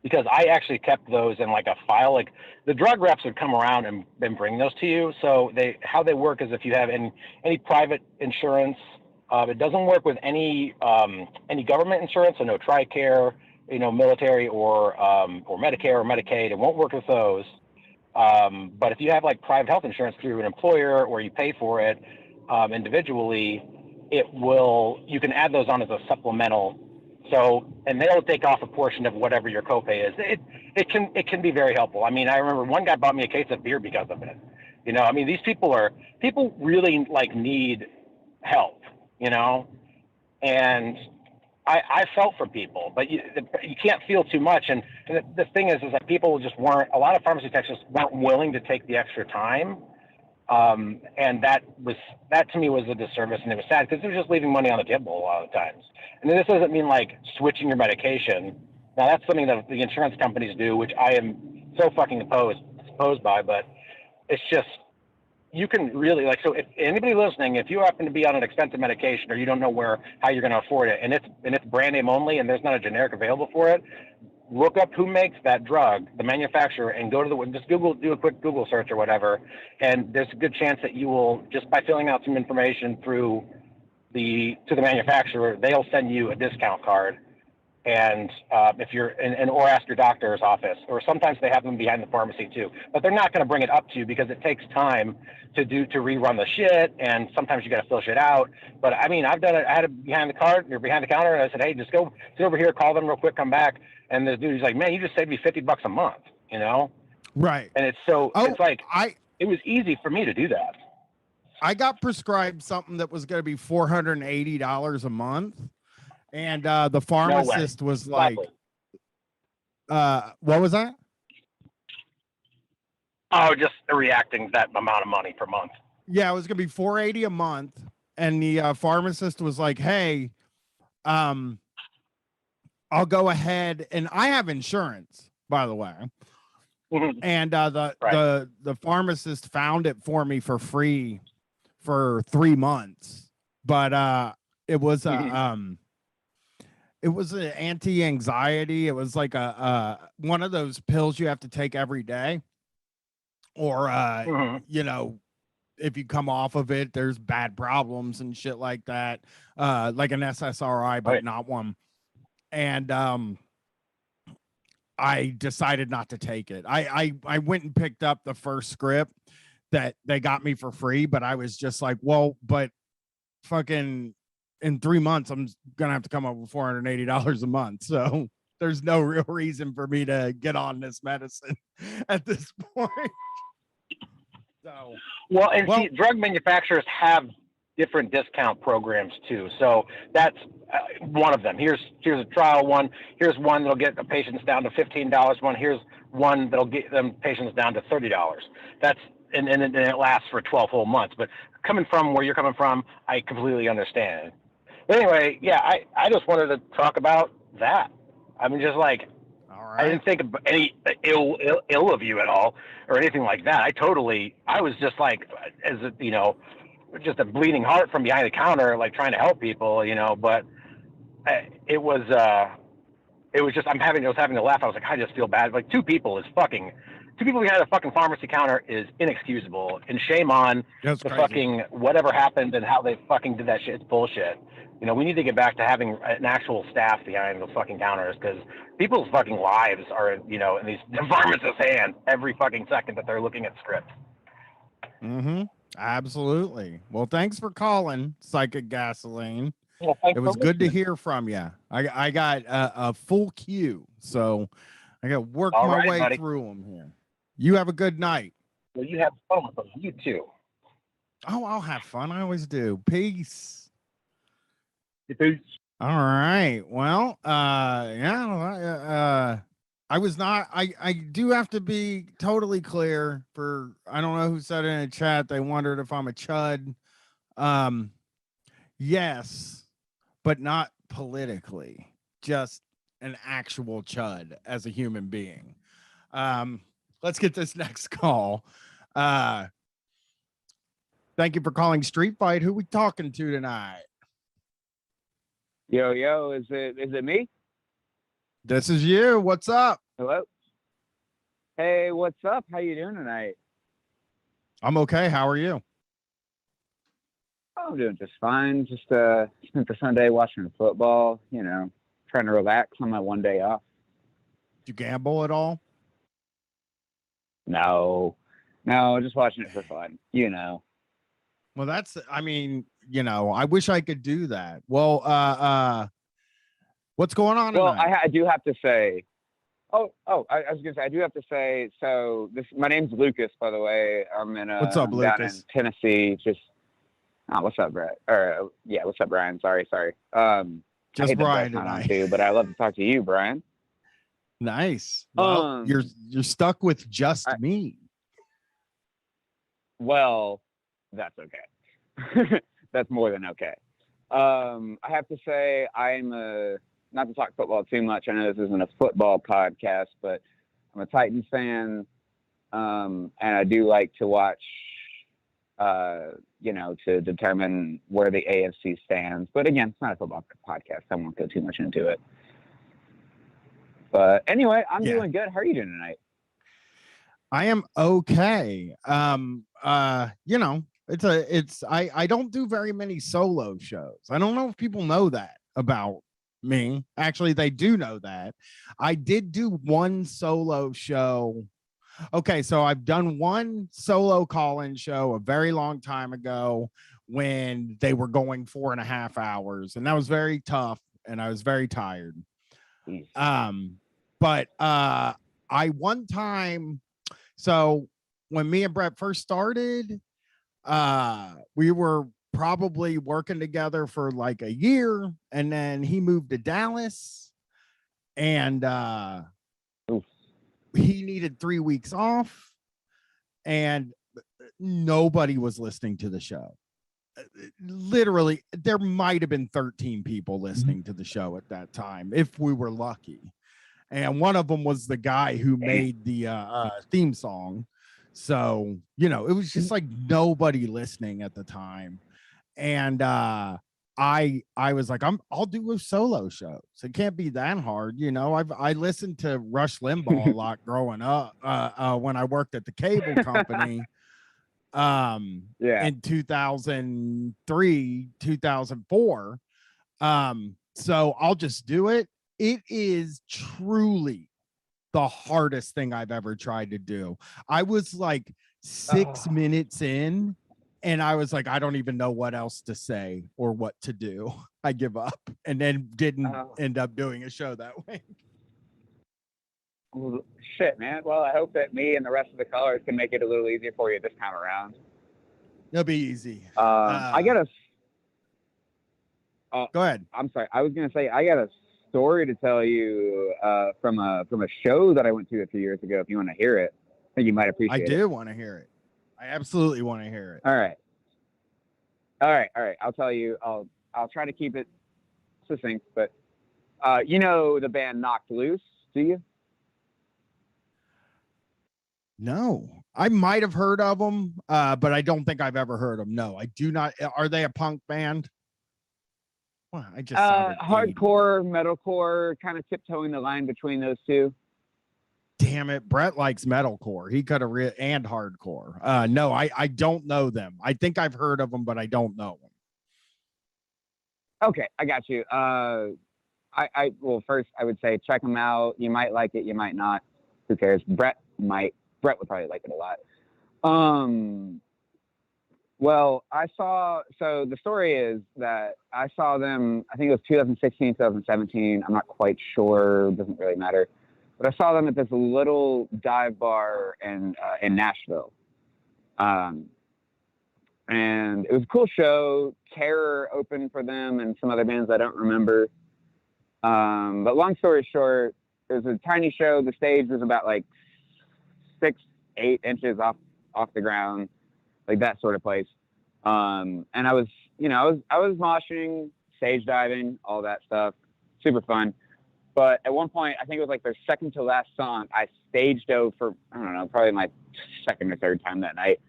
Because I actually kept those in like a file. Like the drug reps would come around and bring those to you. So how they work is if you have any private insurance, it doesn't work with any government insurance. So no TRICARE, military or Medicare or Medicaid. It won't work with those. But if you have like private health insurance through an employer or you pay for it individually, you can add those on as a supplemental. So, and they'll take off a portion of whatever your copay is. It can be very helpful. I mean, I remember one guy bought me a case of beer because of it. I mean, these people really like need help, and I felt for people, but you can't feel too much. And the thing is that people just weren't, a lot of pharmacy techs just weren't willing to take the extra time. And that to me was a disservice, and it was sad because it was just leaving money on the table a lot of times. And this doesn't mean like switching your medication. Now that's something that the insurance companies do, which I am so fucking opposed by, but it's just, you can really like, so if anybody listening, if you happen to be on an expensive medication or you don't know how you're going to afford it and it's brand name only and there's not a generic available for it, look up who makes that drug, the manufacturer, and go to just do a quick Google search or whatever. And there's a good chance that you will, just by filling out some information to the manufacturer, they'll send you a discount card. And if you're, or ask your doctor's office, or sometimes they have them behind the pharmacy too, but they're not going to bring it up to you because it takes time to rerun the shit. And sometimes you got to fill shit out. But I mean, I've done it. I had it behind the counter. And I said, hey, just go sit over here, call them real quick, come back. And the dude's like, man, you just saved me $50 a month, Right. And it's like, it was easy for me to do that. I got prescribed something that was going to be $480 a month. And the pharmacist was like, what was that? Oh, just reacting that amount of money per month. Yeah, it was going to be $480 a month. And the pharmacist was like, hey, I'll go ahead, and I have insurance, by the way. Mm-hmm. And the pharmacist found it for me for free for 3 months. But it was it was an anti-anxiety. It was like a one of those pills you have to take every day, or Mhm. you know, if you come off of it, there's bad problems and shit like that. Like an SSRI, but Right. not one. And I decided not to take it. I went and picked up the first script that they got me for free, but I was just like, well, but fucking in 3 months, I'm gonna have to come up with $480 a month. So there's no real reason for me to get on this medicine at this point. So Well, and well, see, drug manufacturers have different discount programs too. So that's one of them. Here's a trial one. Here's one that'll get the patients down to $15. Here's one that'll get them patients down to $30. That's and it lasts for 12 whole months. But coming from where you're coming from, I completely understand. But anyway, yeah, I just wanted to talk about that. I mean, just like all I right. didn't think of any ill of you at all or anything like that. I was just like, as a, just a bleeding heart from behind the counter, like trying to help people, but it was just, I was having to laugh. I was like, I just feel bad. Like two people behind a fucking pharmacy counter is inexcusable, and shame on That's the crazy. fucking whatever happened and how they fucking did that shit. It's bullshit. We need to get back to having an actual staff behind those fucking counters, because people's fucking lives are, in these pharmacists' hands every fucking second that they're looking at scripts. Mm-hmm. Absolutely. Well, thanks for calling, Psychic Gasoline. Well, thanks It for was good to listening. hear from you. I got a full queue, so I got to work All my right, way buddy. through them here. You have a good night. Well, you have fun with them. You too. Oh, I'll have fun. I always do. Peace. Peace. All right. Well, I was not, I do have to be totally clear for, I don't know who said it in the chat. They wondered if I'm a chud. Yes, but not politically, just an actual chud as a human being. Let's get this next call. Thank you for calling Street Fight. Who we talking to tonight? Yo, is it me? This is you. What's up? Hello? Hey, what's up? How you doing tonight? I'm okay. How are you? Oh, I'm doing just fine. Just spent the Sunday watching football, trying to relax on my one day off. Did you gamble at all? No, just watching it for fun, Well, that's, I mean, I wish I could do that. Well, what's going on Well, tonight? I do have to say, I was gonna say, I do have to say, so my name's Lucas, by the way. I'm What's up, I'm down in Lucas? Tennessee. Just, what's up, Brett? Or yeah, what's up, Brian? Sorry. I Just hate that Brian Brett's not on tonight. too, but I love to talk to you, Brian. Nice. Well, you're stuck with just me. Well, that's okay. That's more than okay. I have to say, I'm not to talk football too much. I know this isn't a football podcast, but I'm a Titans fan, and I do like to watch, to determine where the AFC stands. But again, it's not a football podcast. I won't go too much into it. But anyway, I'm doing good. How are you doing tonight? I am okay. I don't do very many solo shows. I don't know if people know that about me. Actually, they do know that. I did do one solo show. Okay, so I've done one solo call-in show a very long time ago when they were going 4.5 hours, and that was very tough, and I was very tired. But I one time, so when me and Brett first started, we were probably working together for like a year, and then he moved to Dallas, and he needed 3 weeks off, and nobody was listening to the show. Literally, there might have been 13 people listening to the show at that time, if we were lucky. And one of them was the guy who made the theme song. So, it was just like nobody listening at the time. And I was like, I'll do a solo show. So it can't be that hard. You know, I listened to Rush Limbaugh a lot growing up, when I worked at the cable company, Yeah. in 2003, 2004. So I'll just do it. It is truly the hardest thing I've ever tried to do. I was like 6 minutes in, and I was like, I don't even know what else to say or what to do. I give up, and then didn't end up doing a show that way. Well, shit, man. Well, I hope that me and the rest of the callers can make it a little easier for you this time around. It'll be easy. I got a. Go ahead. I'm sorry. I was gonna say I got a story to tell you from a show that I went to a few years ago. If you want to hear it, I think you might appreciate it. I do want to hear it. I absolutely want to hear it. All right. I'll tell you. I'll try to keep it succinct, but you know the band Knocked Loose, do you? No, I might have heard of them, but I don't think I've ever heard them. No, I do not. Are they a punk band? Well, I just hardcore, metalcore, kind of tiptoeing the line between those two. Damn it, Brett likes metalcore. He could have and hardcore. No, I don't know them. I think I've heard of them, but I don't know them. Okay, I got you. Well, first I would say check them out. You might like it, you might not. Who cares? Brett would probably like it a lot. Well, so the story is that I saw them, I think it was 2016, 2017. I'm not quite sure. Doesn't really matter. But I saw them at this little dive bar in Nashville. And it was a cool show. Terror opened for them and some other bands I don't remember. But long story short, it was a tiny show. The stage was about like 6-8 inches off the ground, like that sort of place. And I was moshing, stage diving, all that stuff. Super fun. But at one point, I think it was like their second to last song, I stage dove for, I don't know, probably my second or third time that night.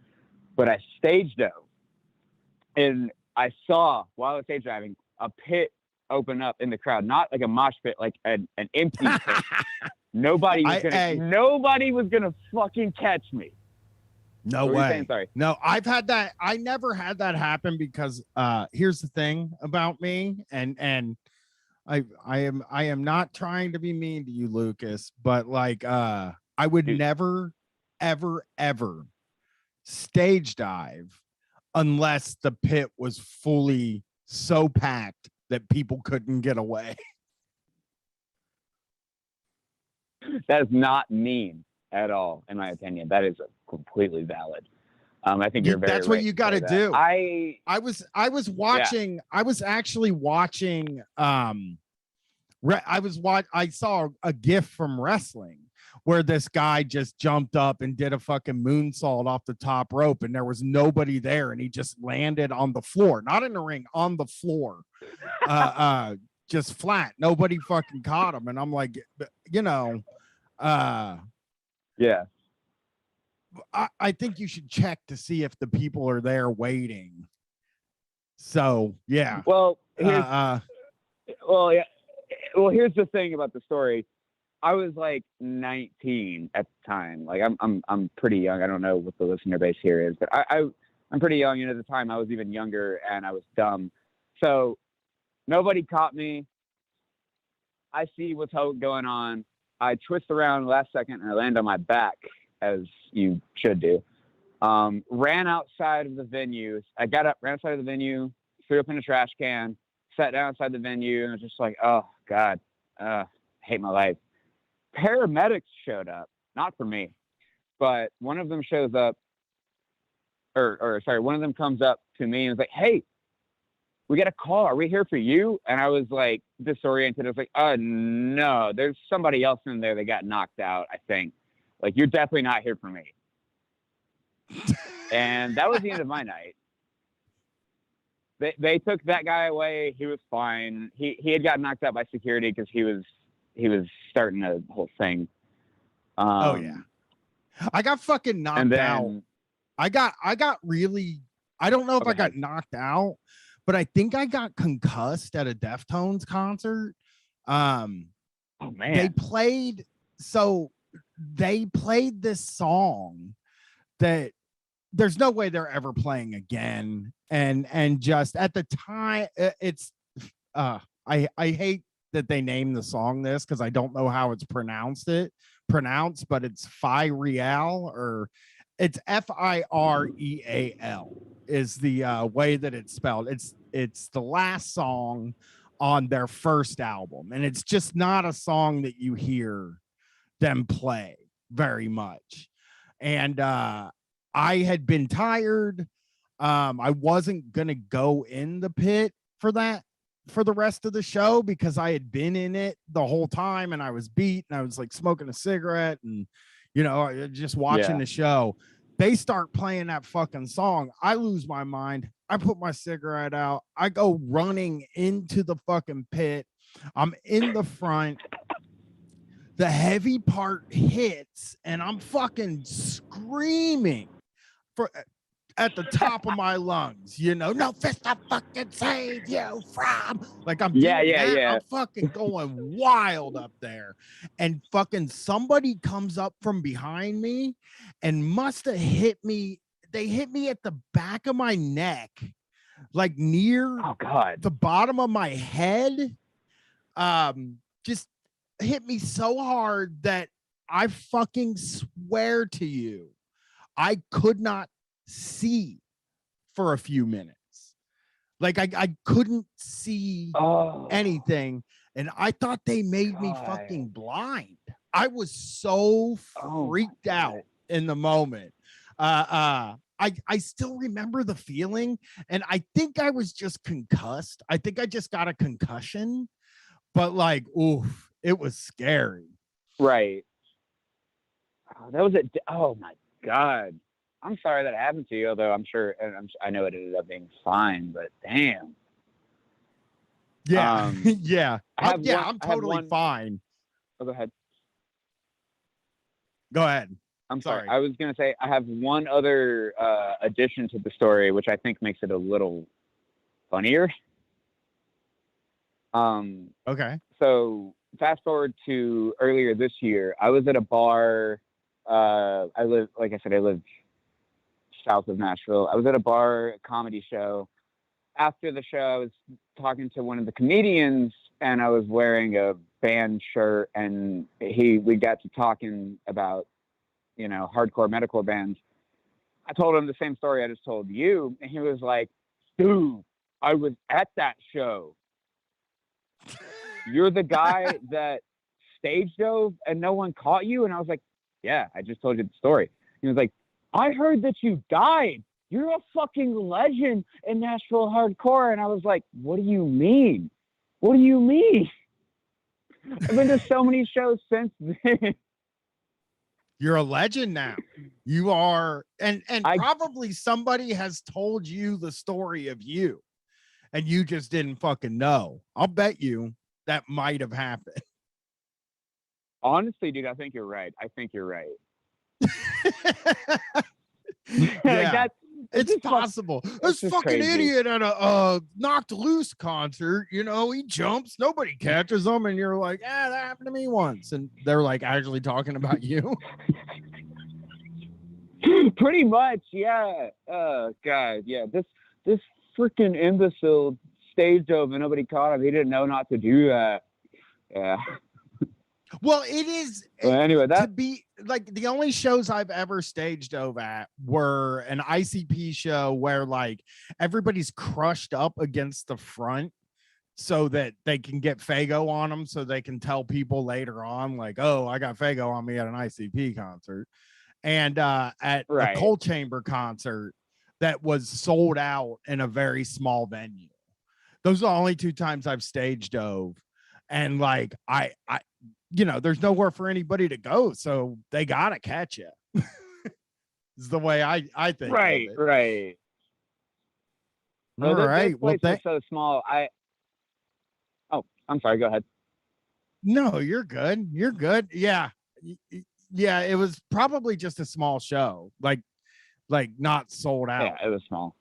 But I stage dove. And I saw, while I was stage diving, a pit open up in the crowd. Not like a mosh pit, like an empty pit. Nobody was gonna fucking catch me. No way. Sorry. No, I've had that. I never had that happen because here's the thing about me, and I am not trying to be mean to you, Lucas, but like I would never, ever stage dive unless the pit was fully so packed that people couldn't get away. That is not mean at all, in my opinion. That is completely valid. I think you're very. That's what you got to do. I was watching. Yeah. I was actually watching. I saw a GIF from wrestling where this guy just jumped up and did a fucking moonsault off the top rope, and there was nobody there, and he just landed on the floor, not in the ring, on the floor, just flat. Nobody fucking caught him, and I'm like, yeah. I think you should check to see if the people are there waiting. So yeah. Well, here's, here's the thing about the story. I was like 19 at the time. Like I'm pretty young. I don't know what the listener base here is, but I'm pretty young. And at the time I was even younger and I was dumb. So nobody caught me. I see what's going on. I twist around last second and I land on my back, as you should do. Ran outside of the venue. I got up, ran outside of the venue, threw up in a trash can, sat down outside the venue, and was just like, oh God, hate my life. Paramedics showed up, not for me, but one of them shows up, one of them comes up to me and was like, hey, we got a call. Are we here for you? And I was like disoriented. I was like, no, there's somebody else in there that got knocked out, I think. Like, you're definitely not here for me. And that was the end of my night. They took that guy away. He was fine. He had gotten knocked out by security because he was starting a whole thing. Oh yeah. I got fucking knocked out. I got really, I don't know if I got knocked out, but I think I got concussed at a Deftones concert. Oh man. They played this song that there's no way they're ever playing again. And just at the time, it's I hate that they named the song this because I don't know how it's pronounced, but it's Fi Real, or it's Fireal is the way that it's spelled. It's the last song on their first album, and it's just not a song that you hear them play very much. And I had been tired. I wasn't gonna go in the pit for the rest of the show because I had been in it the whole time and I was beat and I was like smoking a cigarette and just watching the show. They start playing that fucking song. I lose my mind. I put my cigarette out. I go running into the fucking pit. I'm in the front. The heavy part hits and I'm fucking screaming at the top of my lungs, no fist to fucking save you from. Like I'm I'm fucking going wild up there. And fucking somebody comes up from behind me and must have hit me. They hit me at the back of my neck, like near the bottom of my head. Just hit me so hard that I fucking swear to you, I could not see for a few minutes. Like I couldn't see anything, and I thought they made me fucking blind. I was so freaked out in the moment. I still remember the feeling, and I think I was just concussed. I think I just got a concussion, but like, oof, it was scary. Right. That was it. Oh my God. I'm sorry that happened to you, although I'm sure, and I know it ended up being fine, but damn. Yeah. Yeah. I'm totally fine. Oh, go ahead. Go ahead. I'm sorry. I was going to say, I have one other addition to the story, which I think makes it a little funnier. Okay. So fast forward to earlier this year, I was at a bar. I live south of Nashville. I was at a bar, a comedy show. After the show, I was talking to one of the comedians, and I was wearing a band shirt, and we got to talking about, hardcore metalcore bands. I told him the same story I just told you, and he was like, dude, I was at that show. You're the guy that stage dove and no one caught you? And I was like, yeah, I just told you the story. He was like, I heard that you died. You're a fucking legend in Nashville hardcore. And I was like, what do you mean? What do you mean? I've been to so many shows since then. You're a legend now. You are, and probably somebody has told you the story of you, and you just didn't fucking know. I'll bet you that might have happened. Honestly, dude, I think you're right. Yeah, it's possible. This fucking crazy idiot at a Knocked Loose concert, he jumps, nobody catches him, and you're like, that happened to me once. And they're like actually talking about you. Pretty much, yeah. God, yeah. This freaking imbecile stage dove and nobody caught him. He didn't know not to do that. Yeah. Well, it is. Well, anyway, that to be like the only shows I've ever stage dove at were an ICP show where like everybody's crushed up against the front so that they can get Fago on them, so they can tell people later on, like, oh, I got Fago on me at an ICP concert. And at a Cold Chamber concert that was sold out in a very small venue. Those are the only two times I've stage dove. And like, I there's nowhere for anybody to go, so they gotta catch you. Is the way I think. Right, of it. Right. All right. This place is so small. I'm sorry. Go ahead. No, you're good. You're good. Yeah. Yeah. It was probably just a small show, like not sold out. Yeah, it was small.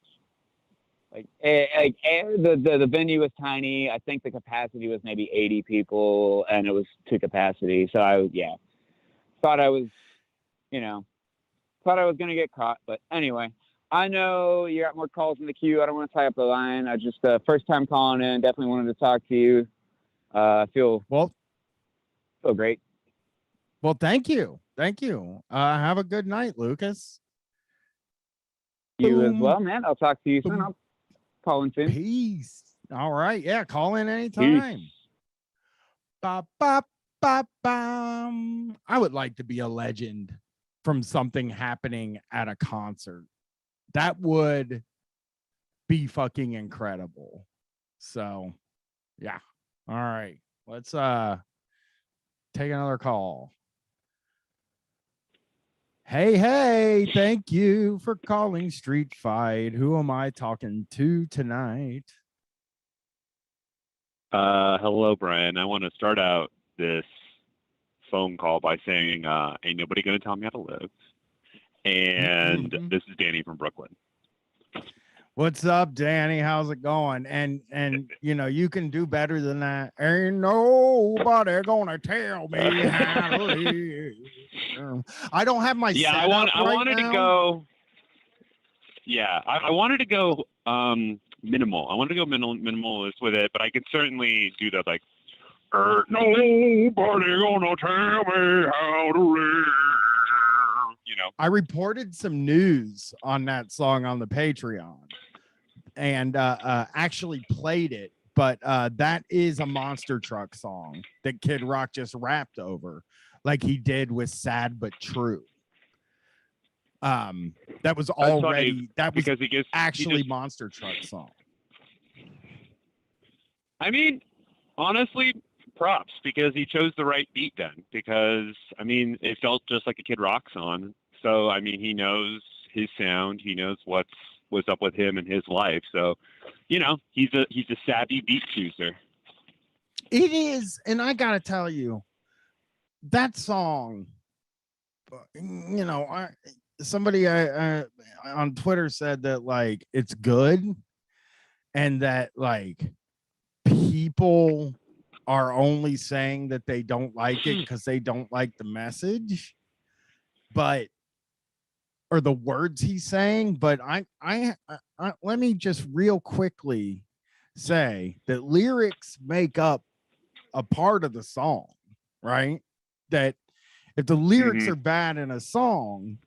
The venue was tiny. I think the capacity was maybe 80 people, and it was to capacity. So thought I was, thought I was gonna get caught. But anyway, I know you got more calls in the queue. I don't want to tie up the line. I just first time calling in. Definitely wanted to talk to you. Feel great. Well, thank you. Have a good night, Lucas. You as Boom. well, man. I'll talk to you soon. Boom. I'll call in soon. Peace. All right. Yeah. Call in anytime. Peace. Ba, ba, ba, bum. I would like to be a legend from something happening at a concert. That would be fucking incredible. So, yeah. All right. Let's take another call. Hey, thank you for calling Street Fight. Who am I talking to tonight? Hello, Brian. I want to start out this phone call by saying, ain't nobody going to tell me how to live. And this is Danny from Brooklyn. What's up, Danny? How's it going? And you can do better than that. Ain't nobody gonna tell me how to live. I don't have my I wanted to go minimal. I wanted to go minimalist with it, but I could certainly do that like nobody gonna tell me how to live. I reported some news on that song on the Patreon and actually played it, but that is a Monster Truck song that Kid Rock just rapped over like he did with Sad But True. That was already because he actually Monster Truck song. I mean, honestly, props, because he chose the right beat then, because I mean it felt just like a Kid Rock song. So I mean he knows his sound, he knows what's up with him in his life. So, he's a savvy beat chooser. It is, and I gotta tell you, that song, somebody on Twitter said that like it's good, and that like people are only saying that they don't like it because they don't like the message, or the words he's saying. But I let me just real quickly say that lyrics make up a part of the song, right? That if the lyrics are bad in a song,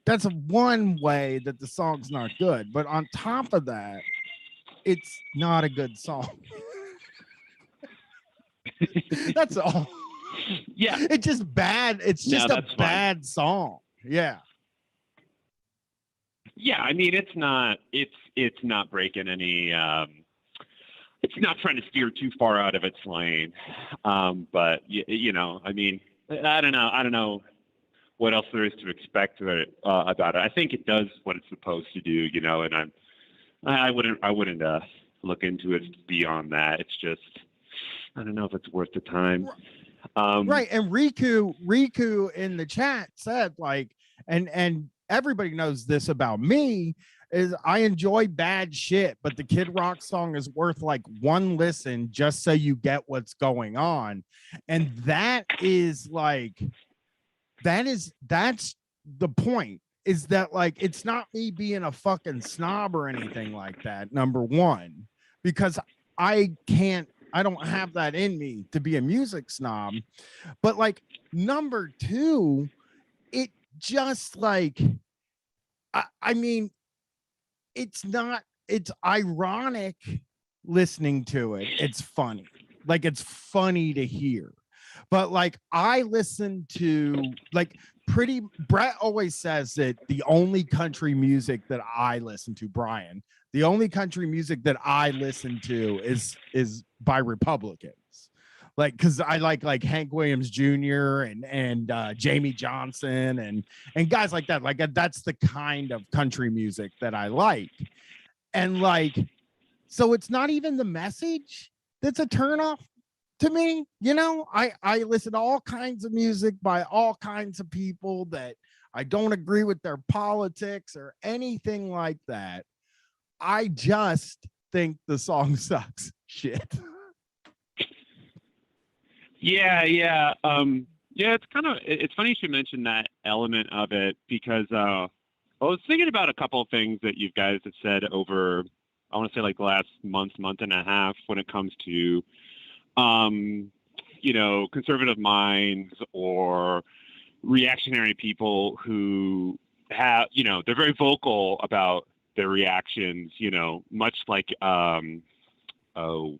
that's one way that the song's not good. But on top of that, it's not a good song. That's all. Yeah. It's just bad. It's just a bad song. Yeah. Yeah, I mean it's not breaking any it's not trying to steer too far out of its lane. But I mean, I don't know what else there is to expect about it. I think it does what it's supposed to do, and I wouldn't look into it beyond that. It's just, I don't know if it's worth the time. Right. And Riku in the chat said like, and everybody knows this about me, is I enjoy bad shit, but the Kid Rock song is worth like one listen just so you get what's going on. And that's the point, is that like, it's not me being a fucking snob or anything like that. Number one, because I don't have that in me to be a music snob. But like, number two, it just like, I mean, it's ironic listening to it. It's funny. Like, it's funny to hear. But like, I listen to like Brett always says that the only country music that I listen to, Brian, the only country music that I listen to is by Republicans. Like, because I like Hank Williams Jr. and Jamie Johnson and guys like that. Like, that's the kind of country music that I like. And like, so it's not even the message that's a turnoff to me. I listen to all kinds of music by all kinds of people that I don't agree with their politics or anything like that. I just think the song sucks. Shit. Yeah, yeah. Yeah, it's funny you should mention that element of it because I was thinking about a couple of things that you guys have said over, I want to say like the last month and a half when it comes to, conservative minds or reactionary people who have, they're very vocal about their reactions, much like, oh,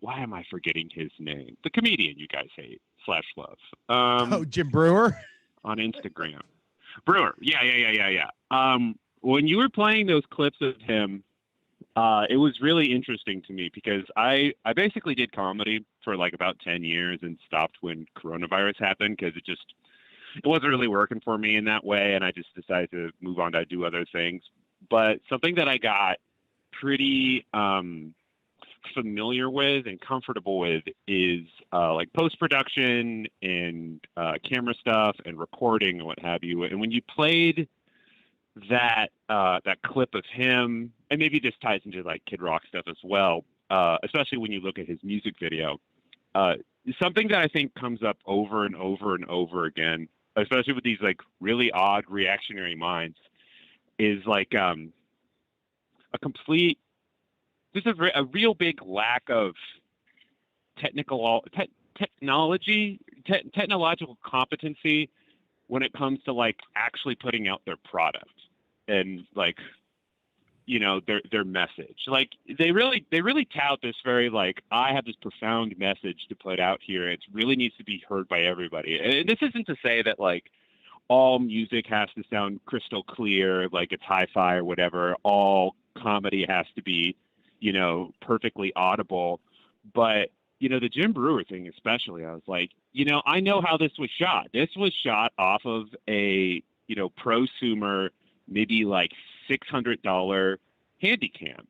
why am I forgetting his name? The comedian you guys hate / love. Jim Brewer on Instagram. Brewer. Yeah. When you were playing those clips of him, it was really interesting to me because I basically did comedy for like about 10 years and stopped when coronavirus happened because it wasn't really working for me in that way. And I just decided to move on to do other things. But something that I got pretty, familiar with and comfortable with is like post-production and camera stuff and recording and what have you. And when you played that clip of him, and maybe this ties into like Kid Rock stuff as well, especially when you look at his music video, something that I think comes up over and over and over again, especially with these like really odd reactionary minds, is like a complete, there's a real big lack of technological competency when it comes to like actually putting out their product and like, their message. Like they really tout this very like, I have this profound message to put out here. It really needs to be heard by everybody. And this isn't to say that like all music has to sound crystal clear, like it's hi-fi or whatever. All comedy has to be, perfectly audible. But, the Jim Brewer thing especially, I was like, I know how this was shot. This was shot off of a, prosumer, maybe like $600 Handycam.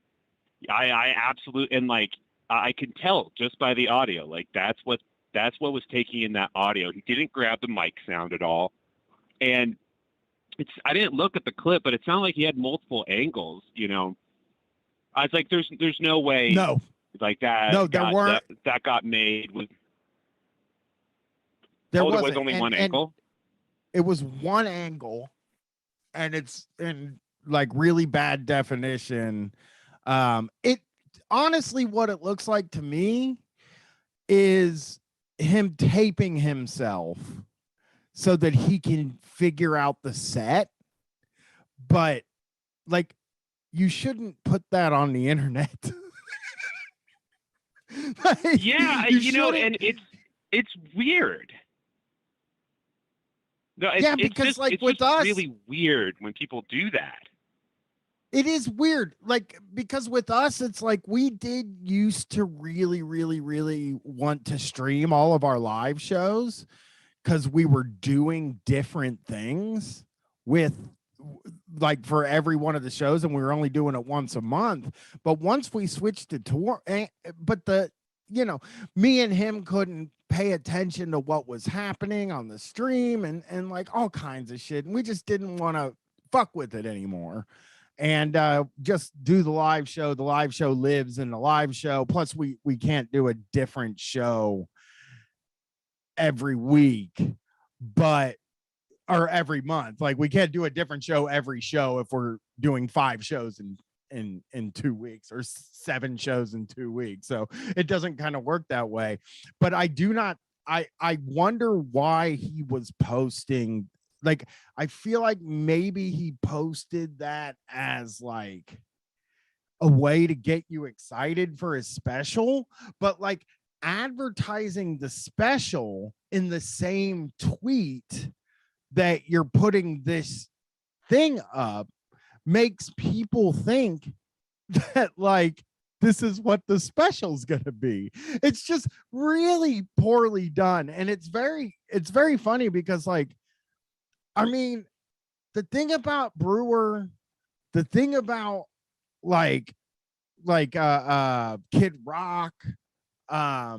I absolutely, and like, I can tell just by the audio, like that's what was taking in that audio. He didn't grab the mic sound at all. And I didn't look at the clip, but it sounded like he had multiple angles, I was like, there's no way. No. Like that. No, there weren't. That got made with. There was only one angle. It was one angle, and it's in like really bad definition. It honestly, what it looks like to me is him taping himself so that he can figure out the set, but like. You shouldn't put that on the internet. Like, yeah, and it's weird. No, because just, like it's with just us, really weird when people do that. It is weird, like because with us, it's like we did used to really, really, really want to stream all of our live shows because we were doing different things with. Like for every one of the shows, and we were only doing it once a month. But once we switched to tour, but me and him couldn't pay attention to what was happening on the stream and like all kinds of shit, and we just didn't want to fuck with it anymore and just do the live show. The live show lives in the live show. Plus we can't do a different show every week, or every month. Like we can't do a different show every show if we're doing 5 shows in 2 weeks or 7 shows in 2 weeks. So it doesn't kind of work that way. But I wonder why he was posting. Like, I feel like maybe he posted that as like a way to get you excited for his special, but like advertising the special in the same tweet that you're putting this thing up makes people think that like this is what the special's gonna be. It's just really poorly done, and it's very funny because like, I mean, the thing about Brewer, the thing about like Kid Rock, I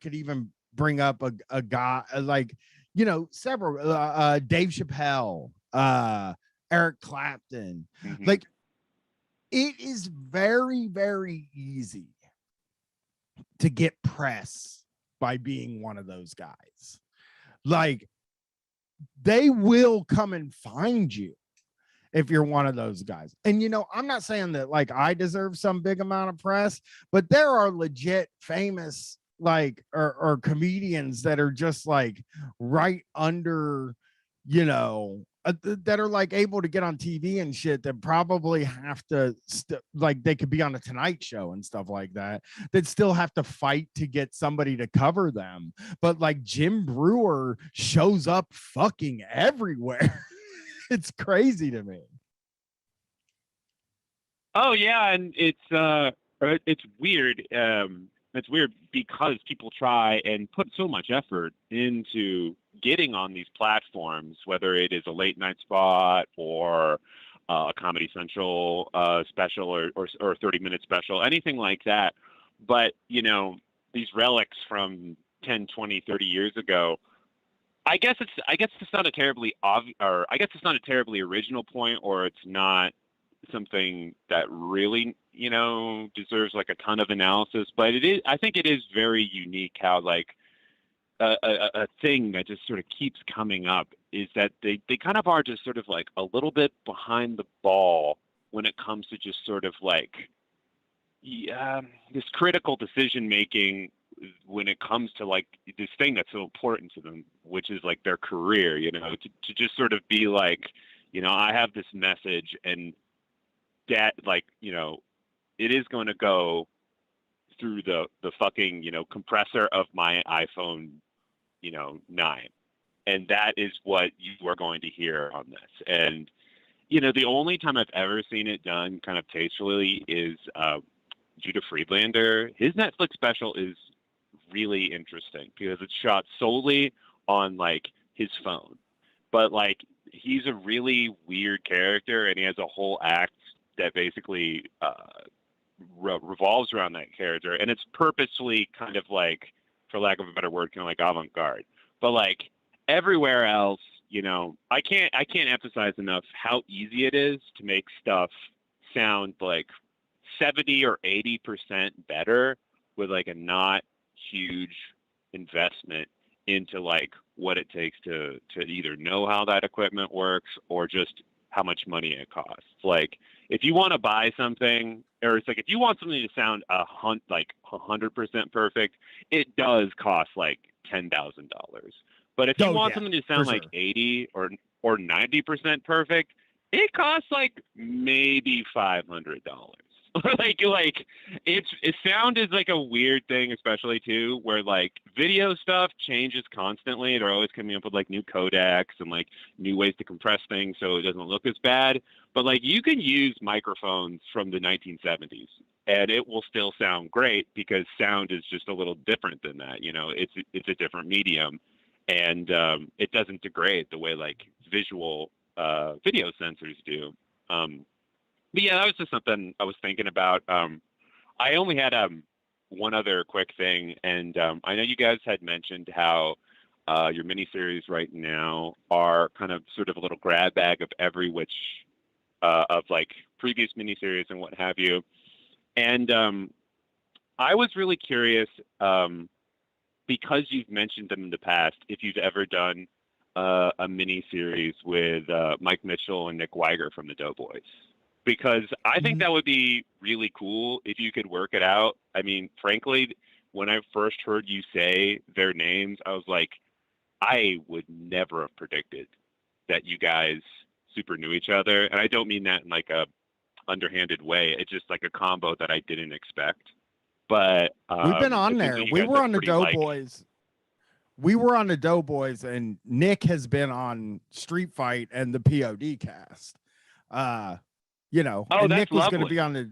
could even bring up a guy like, several Dave Chappelle, Eric Clapton. Mm-hmm. Like it is very, very easy to get press by being one of those guys. Like, they will come and find you if you're one of those guys. And I'm not saying that like I deserve some big amount of press, but there are legit famous like or comedians that are just like right under, that are like able to get on TV and shit that probably have to like they could be on a Tonight Show and stuff like that still have to fight to get somebody to cover them. But like Jim Brewer shows up fucking everywhere. It's crazy to me. Oh yeah, and it's weird. It's weird because people try and put so much effort into getting on these platforms, whether it is a late night spot or a Comedy Central special or 30-minute special, anything like that. But these relics from 10, 20, 30 years ago. I guess it's not a terribly original point, or it's not something that really deserves like a ton of analysis. But I think it is very unique how like a thing that just sort of keeps coming up is that they kind of are just sort of like a little bit behind the ball when it comes to just sort of like this critical decision making when it comes to like this thing that's so important to them, which is like their career, to just sort of be like, I have this message and that like, it is going to go through the fucking, compressor of my iPhone, 9. And that is what you are going to hear on this. And, the only time I've ever seen it done kind of tastefully is Judah Friedlander. His Netflix special is really interesting because it's shot solely on like his phone, but like he's a really weird character and he has a whole act that basically revolves around that character, and it's purposely kind of like, for lack of a better word, kind of like avant-garde. But like everywhere else, I can't emphasize enough how easy it is to make stuff sound like 70 or 80% better with like a not huge investment into like what it takes to either know how that equipment works or just how much money it costs. Like if you want to buy something, or it's like if you want something to sound 100% perfect, it does cost like $10,000. But if you want something to sound like 80 or 90% perfect, it costs like maybe $500. like sound is like a weird thing, especially too, where like video stuff changes constantly. They're always coming up with like new codecs and like new ways to compress things so it doesn't look as bad. But like you can use microphones from the 1970s and it will still sound great because sound is just a little different than that. It's a different medium, and it doesn't degrade the way like visual video sensors do. But yeah, that was just something I was thinking about. I only had one other quick thing, and I know you guys had mentioned how your miniseries right now are kind of sort of a little grab bag of every which of like previous miniseries and what have you. And I was really curious, because you've mentioned them in the past, if you've ever done a miniseries with Mike Mitchell and Nick Weiger from the Doughboys. Because I think that would be really cool if you could work it out. I mean, frankly, when I first heard you say their names, I was like, I would never have predicted that you guys super knew each other. And I don't mean that in like a underhanded way. It's just like a combo that I didn't expect. But we've been on there. We were on the Doughboys. We were on the Doughboys, and Nick has been on Street Fight and the POD cast. And Nick was going to be on the.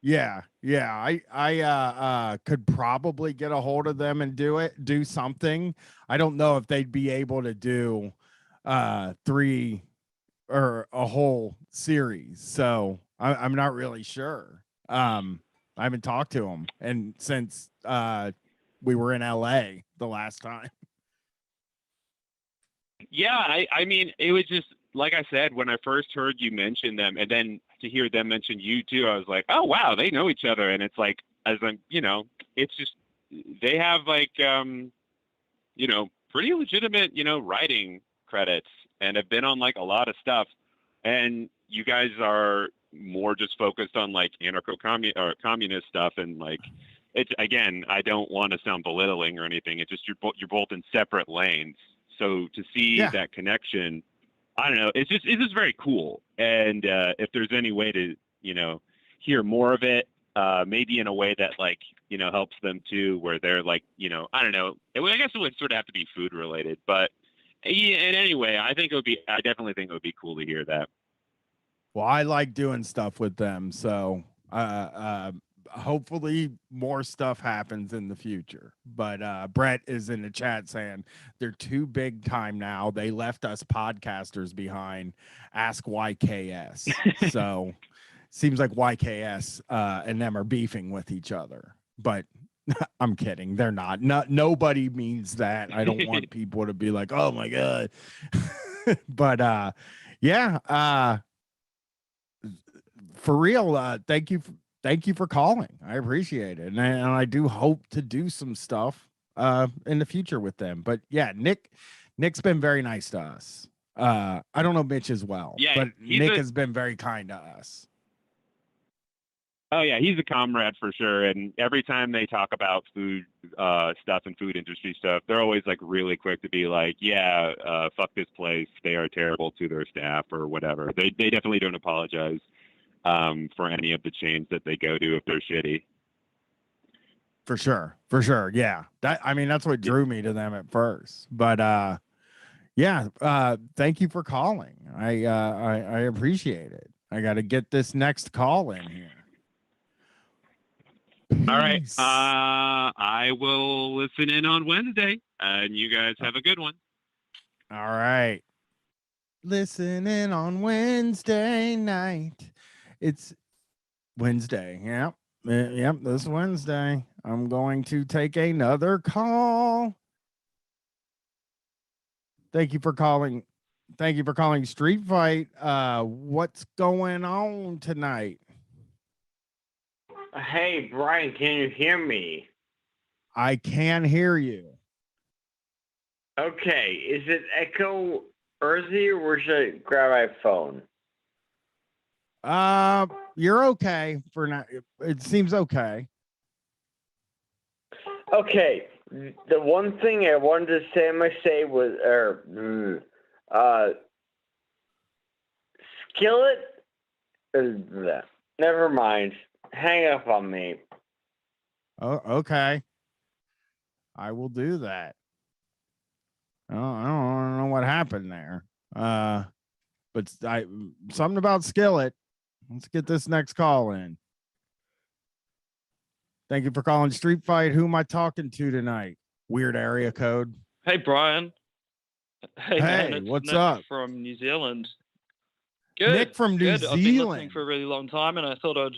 Yeah. I could probably get a hold of them and do something. I don't know if they'd be able to do 3 or a whole series. So I'm not really sure. I haven't talked to them, and since we were in LA the last time. Yeah, I mean, it was just like I said, when I first heard you mention them, and then to hear them mention you too, I was like, oh wow, they know each other. And it's like, as I'm, it's just, they have like, pretty legitimate, writing credits and have been on like a lot of stuff. And you guys are more just focused on like communist stuff. And like, it's, again, I don't want to sound belittling or anything. It's just, you're both in separate lanes. So to see that connection, I don't know, it's just very cool. And if there's any way to, hear more of it, maybe in a way that like, helps them too, where they're like, I don't know, I guess it would sort of have to be food related, but yeah, and anyway, I definitely think it would be cool to hear that. Well, I like doing stuff with them. So hopefully more stuff happens in the future. But Brett is in the chat saying they're too big time now. They left us podcasters behind. Ask YKS. So seems like YKS and them are beefing with each other. But I'm kidding. They're not. Nobody means that. I don't want people to be like, oh my God. But for real, thank you for calling. I appreciate it. And I do hope to do some stuff in the future with them. But yeah, Nick's been very nice to us. I don't know Mitch as well, but Nick has been very kind to us. Oh yeah, he's a comrade for sure. And every time they talk about food stuff and food industry stuff, they're always like really quick to be like, yeah, fuck this place. They are terrible to their staff or whatever. They definitely don't apologize for any of the chains that they go to if they're shitty. For sure. Yeah. That's what drew me to them at first. But thank you for calling. I appreciate it. I got to get this next call in here. Peace. All right. I will listen in on Wednesday, and you guys have a good one. All right. Listen in on Wednesday night. It's Wednesday. Yep. This Wednesday. I'm going to take another call. Thank you for calling. Street Fight. What's going on tonight? Hey, Brian, can you hear me? I can hear you. Okay. Is it echo earthy or should I grab my phone? You're okay for now. It seems okay. Okay. The one thing I wanted to say was, skillet. Never mind. Hang up on me. Oh, okay. I will do that. I don't know what happened there. But something about skillet. Let's get this next call in. Thank you for calling Street Fight. Who am I talking to tonight? Weird area code. Hey, Brian. Hey man, it's what's Nick up? From New Zealand. Good. Nick from New Zealand. I've been listening for a really long time, and I thought I'd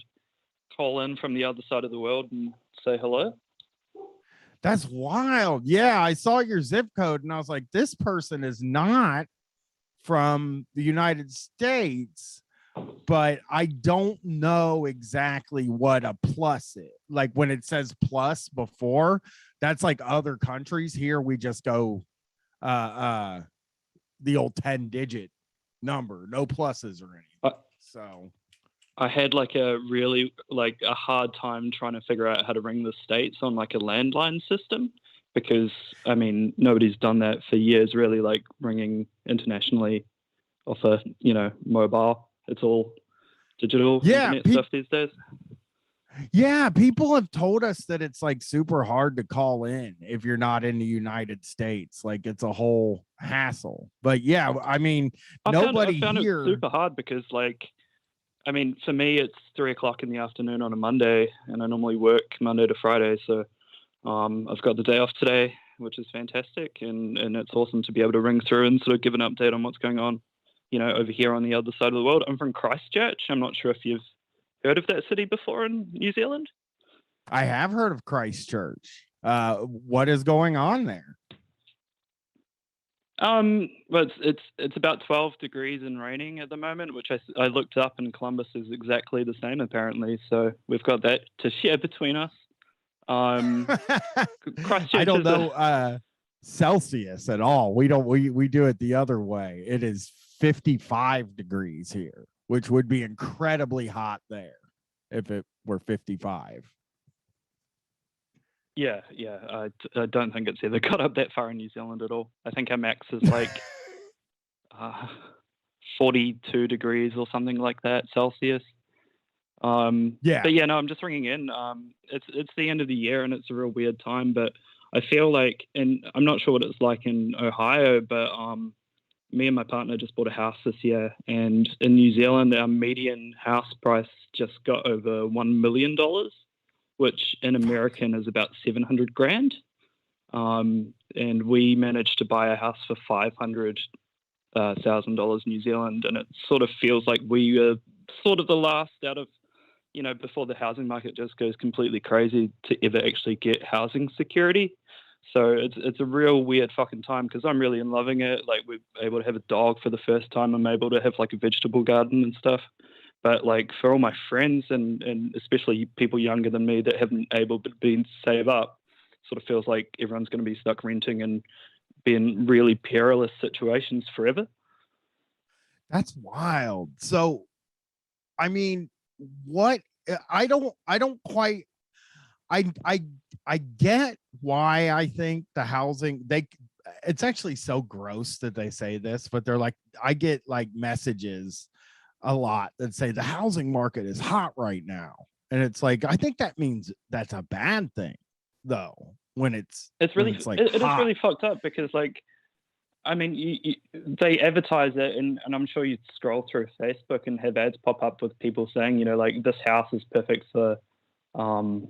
call in from the other side of the world and say hello. That's wild. Yeah, I saw your zip code, and I was like, this person is not from the United States. But I don't know exactly what a plus is. Like when it says plus before, that's like other countries. Here we just go the old 10-digit number, no pluses or anything. So I had a hard time trying to figure out how to ring the States on like a landline system because nobody's done that for years really, like ringing internationally off a mobile. It's all digital internet stuff these days. Yeah, people have told us that it's like super hard to call in if you're not in the United States. Like it's a whole hassle. But yeah, I found here it super hard because for me it's 3:00 in the afternoon on a Monday, and I normally work Monday to Friday. So I've got the day off today, which is fantastic, and it's awesome to be able to ring through and sort of give an update on what's going on. Over here on the other side of the world. I'm from Christchurch. I'm not sure if you've heard of that city before in New Zealand. I have heard of Christchurch. What is going on there? Well, it's about 12 degrees and raining at the moment, which I looked up, and Columbus is exactly the same apparently. So we've got that to share between us. Christchurch I don't is know Celsius at all. We don't. We do it the other way. It is 55 degrees here, which would be incredibly hot there if it were 55. Yeah. I don't think it's ever got up that far in New Zealand at all. I think our max is like 42 degrees or something like that Celsius. Yeah. But yeah, no, I'm just ringing in. It's the end of the year and it's a real weird time, but I feel like, and I'm not sure what it's like in Ohio, but me and my partner just bought a house this year, and in New Zealand, our median house price just got over $1 million, which in American is about 700 grand. And we managed to buy a house for $500,000 New Zealand, and it sort of feels like we are sort of the last out of, before the housing market just goes completely crazy to ever actually get housing security. So it's a real weird fucking time because I'm really loving it. Like, we're able to have a dog for the first time. I'm able to have like a vegetable garden and stuff. But like for all my friends and especially people younger than me that haven't been save up, sort of feels like everyone's going to be stuck renting and be in really perilous situations forever. That's wild. So, I mean, what I don't quite. I get why I think the housing it's actually so gross that they say this, but they're like, I get like messages a lot that say the housing market is hot right now. And it's like, I think that means that's a bad thing though, when it's really, like it is really fucked up because like, I mean, they advertise it, and I'm sure you scroll through Facebook and have ads pop up with people saying, like, this house is perfect for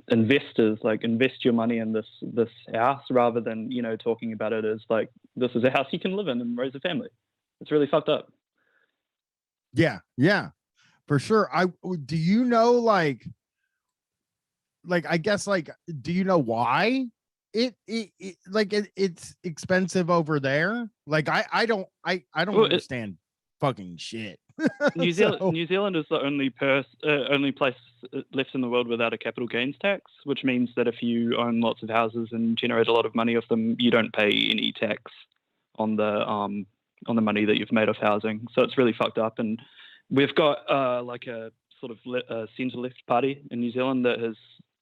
investors, like invest your money in this house, rather than talking about it as like, this is a house you can live in and raise a family. It's really fucked up. Yeah, for sure. Do you know like I guess like, do you know why it's expensive over there? Like I don't understand fucking shit. New Zealand is the only place left in the world without a capital gains tax, which means that if you own lots of houses and generate a lot of money off them, you don't pay any tax on the money that you've made off housing. So it's really fucked up. And we've got like a sort of centre left party in New Zealand that has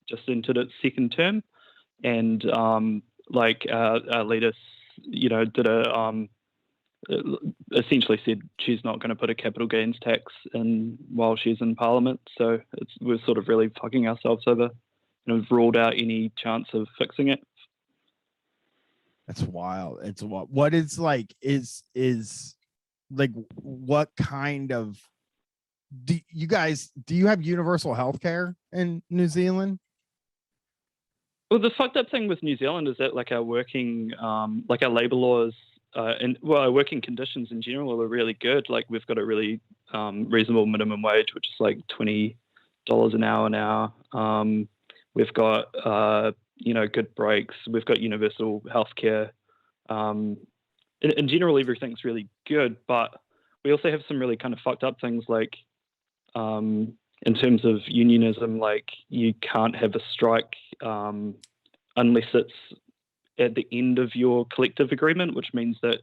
just entered its second term, and like our leader, did essentially said she's not going to put a capital gains tax in while she's in Parliament. So we're sort of really fucking ourselves over, and we've ruled out any chance of fixing it. That's wild. It's what is like is like, what kind of do you have universal health care in New Zealand? Well, the fucked up thing with New Zealand is that like our working like our labor laws our working conditions in general are really good. Like, we've got a really reasonable minimum wage, which is like $20 an hour now. We've got good breaks. We've got universal healthcare. In general, everything's really good, but we also have some really kind of fucked up things, like in terms of unionism. Like, you can't have a strike unless it's at the end of your collective agreement, which means that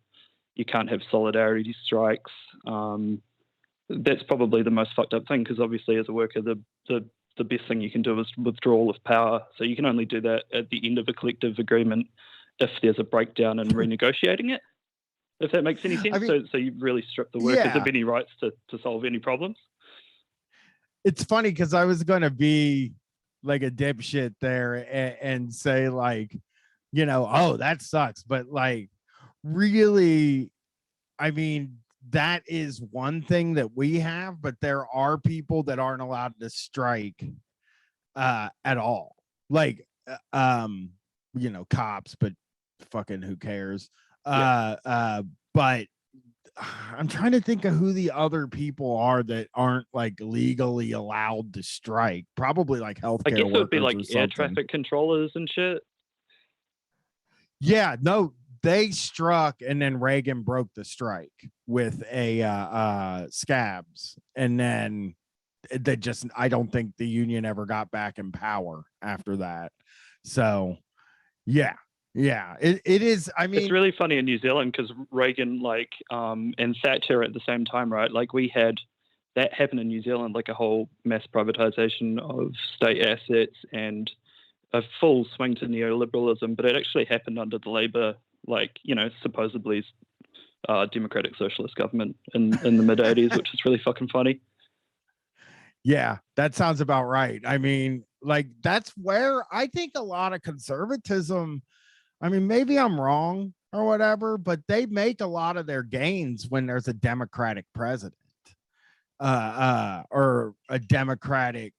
you can't have solidarity strikes. That's probably the most fucked up thing, because obviously as a worker, the best thing you can do is withdrawal of power. So you can only do that at the end of a collective agreement if there's a breakdown in renegotiating it, if that makes any sense. I mean, so you really strip the workers of any rights to solve any problems. It's funny because I was going to be like a dipshit there and say like, oh, that sucks. But like, really, I mean, that is one thing that we have, but there are people that aren't allowed to strike at all. Like, cops, but fucking who cares? But I'm trying to think of who the other people are that aren't like legally allowed to strike. Probably like healthcare. I guess it would be like air traffic controllers and shit. Yeah, no, they struck, and then Reagan broke the strike with a scabs, and then they just, I don't think the union ever got back in power after that. So yeah, it is. I mean, it's really funny in New Zealand because Reagan, and Thatcher at the same time, right? Like we had that happen in New Zealand, like a whole mass privatization of state assets and a full swing to neoliberalism, but it actually happened under the Labour, supposedly democratic socialist government in the mid 80s, which is really fucking funny. Yeah, that sounds about right. I mean, like that's where I think a lot of conservatism, I mean, maybe I'm wrong or whatever, but they make a lot of their gains when there's a Democratic president, or a Democratic,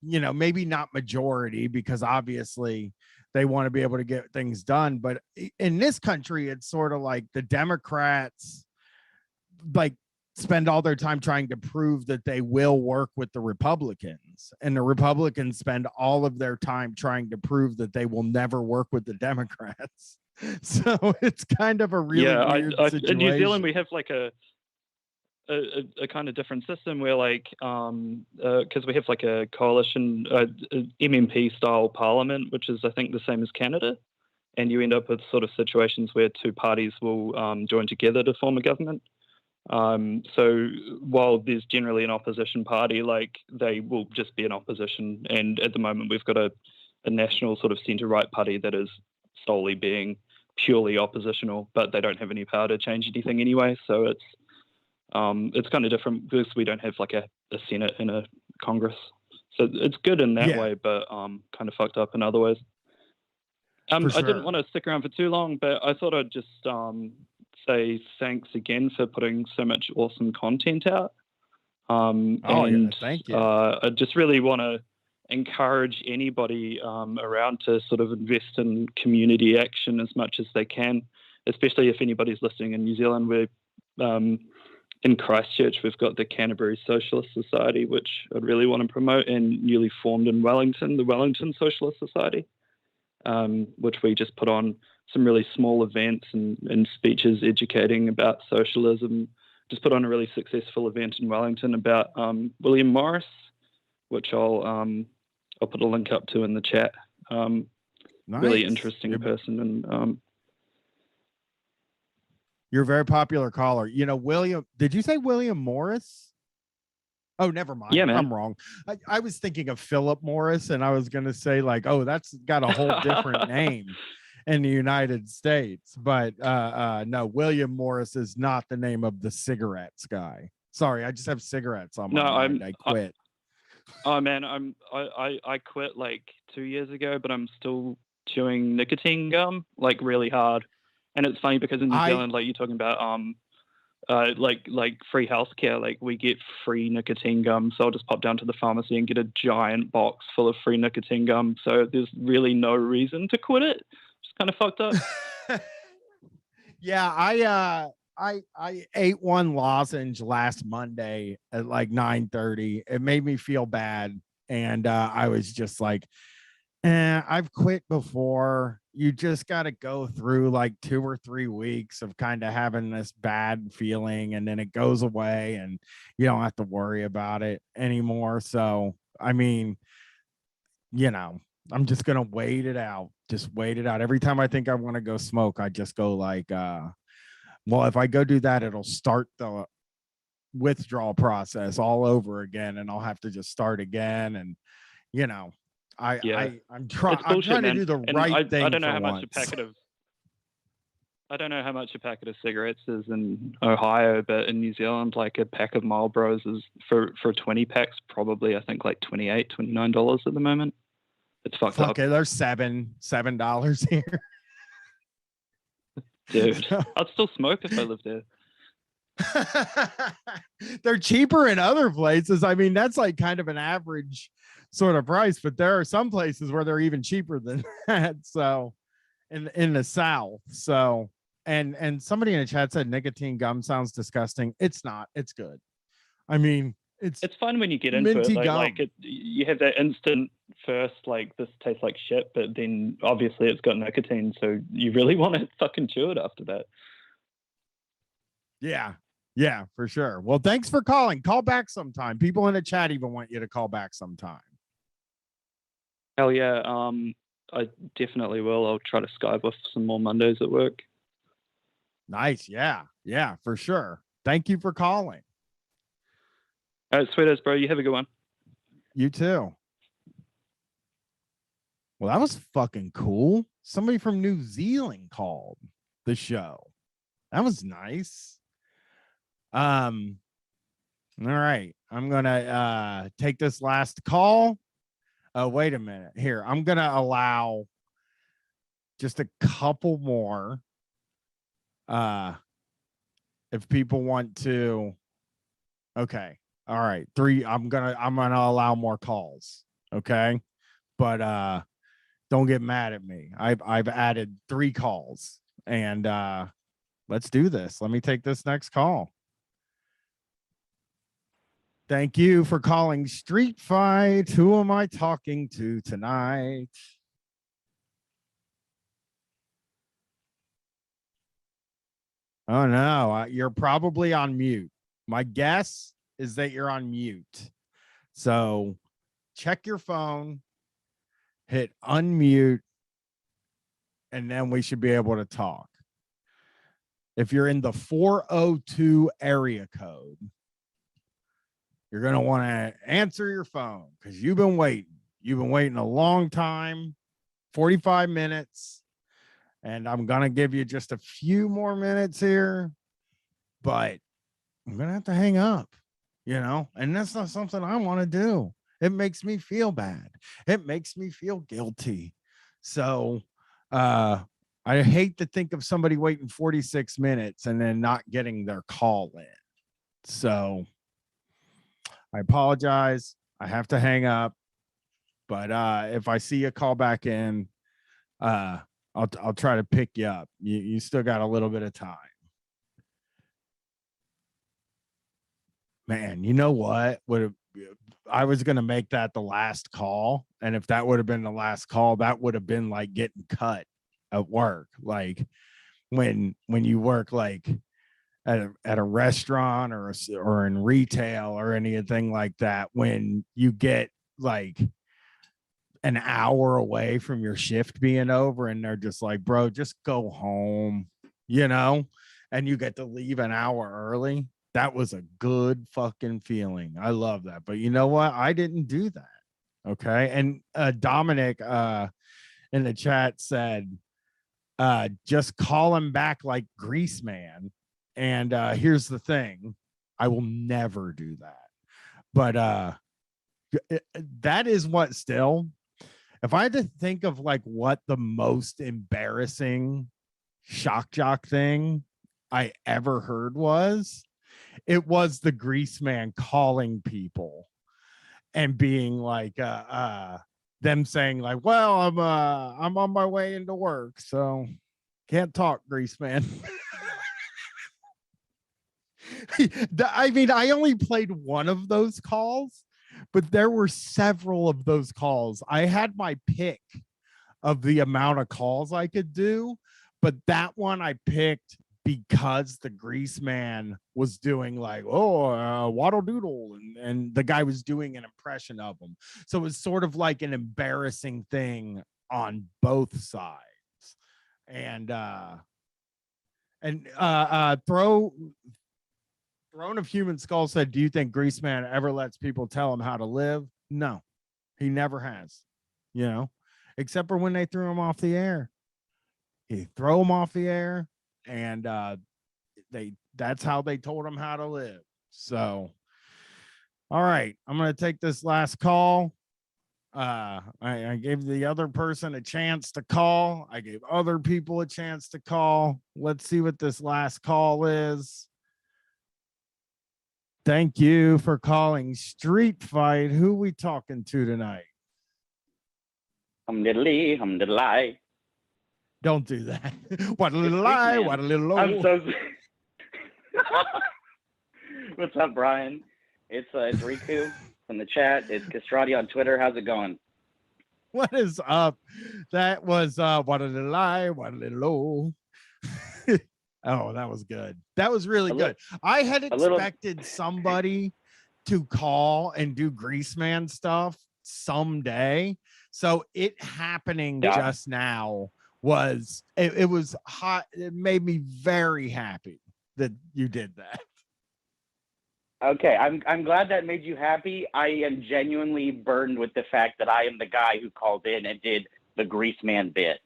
maybe not majority, because obviously they want to be able to get things done. But in this country, it's sort of like the Democrats like spend all their time trying to prove that they will work with the Republicans, and the Republicans spend all of their time trying to prove that they will never work with the Democrats. So it's kind of a really weird situation. In New Zealand, we have like a kind of different system where because we have like a coalition, MMP style parliament, which is I think the same as Canada, and you end up with sort of situations where two parties will join together to form a government. So while there's generally an opposition party, like they will just be an opposition. And at the moment, we've got a national sort of centre-right party that is solely being purely oppositional, but they don't have any power to change anything anyway. So it's kind of different because we don't have like a Senate and a Congress. So it's good in that way, but kind of fucked up in other ways. I didn't want to stick around for too long, but I thought I'd just say thanks again for putting so much awesome content out. Thank you. I just really want to encourage anybody around to sort of invest in community action as much as they can, especially if anybody's listening in New Zealand. We're in Christchurch, we've got the Canterbury Socialist Society, which I'd really want to promote, and newly formed in Wellington, the Wellington Socialist Society, which we just put on some really small events and speeches educating about socialism. Just put on a really successful event in Wellington about William Morris, which I'll put a link up to in the chat. Nice. Really interesting person. And you're a very popular caller. William, did you say William Morris? Oh, never mind. Yeah, man. I'm wrong. I was thinking of Philip Morris, and I was going to say like, oh, that's got a whole different name in the United States. But no, William Morris is not the name of the cigarettes guy. Sorry, I just have cigarettes on my mind. I quit. I quit like 2 years ago, but I'm still chewing nicotine gum like really hard. And it's funny because in New Zealand, like you're talking about like free healthcare, like we get free nicotine gum. So I'll just pop down to the pharmacy and get a giant box full of free nicotine gum. So there's really no reason to quit it. It's kind of fucked up. Yeah, I ate one lozenge last Monday at like 9:30. It made me feel bad, and I was just like, I've quit before. You just got to go through like 2 or 3 weeks of kind of having this bad feeling, and then it goes away and you don't have to worry about it anymore. So, I mean, I'm just going to wait it out. Just wait it out. Every time I think I want to go smoke, I just go like, well, if I go do that, it'll start the withdrawal process all over again, and I'll have to just start again. And, I'm trying to do the right thing. I don't know how once. much I don't know how much a packet of cigarettes is in Ohio, but in New Zealand, like a pack of Marlboros is for 20 packs, probably I think like $28, $29 at the moment. It's fucked up. Okay, there's $7 here. Dude, I'd still smoke if I lived there. They're cheaper in other places. I mean, that's like kind of an average sort of price, but there are some places where they're even cheaper than that. So in the South. So and somebody in the chat said nicotine gum sounds disgusting. It's not. It's good. I mean, It's fun when you get into minty it. Like, gum. you have that instant first, like, this tastes like shit, but then obviously it's got nicotine, so you really want to fucking chew it after that. Yeah, for sure. Well, thanks for calling. Call back sometime. People in the chat even want you to call back sometime. Hell yeah. I definitely will. I'll try to Skype with some more Mondays at work. Nice. Yeah, for sure. Thank you for calling. All right, sweet as, bro. You have a good one. You too. Well, that was fucking cool. Somebody from New Zealand called the show. That was nice. All right. I'm gonna take this last call. Wait a minute. Here, I'm gonna allow just a couple more. If people want to. Okay. All right. 3. I'm gonna allow more calls. Okay. But don't get mad at me. I've added 3 calls, and let's do this. Let me take this next call. Thank you for calling Street Fight. Who am I talking to tonight? Oh no, you're probably on mute. My guess is that you're on mute. So check your phone, hit unmute, and then we should be able to talk. If you're in the 402 area code, you're going to want to answer your phone because you've been waiting. You've been waiting a long time, 45 minutes. And I'm going to give you just a few more minutes here, but I'm going to have to hang up, and that's not something I want to do. It makes me feel bad. It makes me feel guilty. So I hate to think of somebody waiting 46 minutes and then not getting their call in. So I apologize. I have to hang up. But if I see a call back in, I'll try to pick you up. You still got a little bit of time. Man, you know what? I was going to make that the last call. And if that would have been the last call, that would have been like getting cut at work. Like when you work like at a restaurant or in retail or anything like that, when you get like an hour away from your shift being over and they're just like, bro, just go home, and you get to leave an hour early. That was a good fucking feeling. I love that. But you know what? I didn't do that. Okay. And Dominic in the chat said, just call him back like Grease Man. And here's the thing. I will never do that. But that is what still, if I had to think of like what the most embarrassing shock jock thing I ever heard was, it was the Grease Man calling people and being like them saying like, well, I'm on my way into work, so can't talk, Grease Man. I mean, I only played one of those calls, but there were several of those calls. I had my pick of the amount of calls I could do, but that one I picked because the Grease Man was doing like, waddle doodle, and the guy was doing an impression of him. So it was sort of like an embarrassing thing on both sides. And Throne of Human Skull said, do you think Grease Man ever lets people tell him how to live? No, he never has, except for when they threw him off the air. He throw him off the air, and that's how they told him how to live. So, all right, I'm going to take this last call. I gave the other person a chance to call. I gave other people a chance to call. Let's see what this last call is. Thank you for calling Street Fight. Who we talking to tonight? Hum-diddly. Don't do that. What a little lie, what a little low. I'm so What's up, Brian? It's Riku from the chat. It's Castrati on Twitter. How's it going? What is up? That was what a little lie, what a little low. Oh, that was good. That was really good. I had expected somebody to call and do Greaseman stuff someday. So it happening just now was it was hot. It made me very happy that you did that. Okay, I'm glad that made you happy. I am genuinely burdened with the fact that I am the guy who called in and did the Greaseman bit.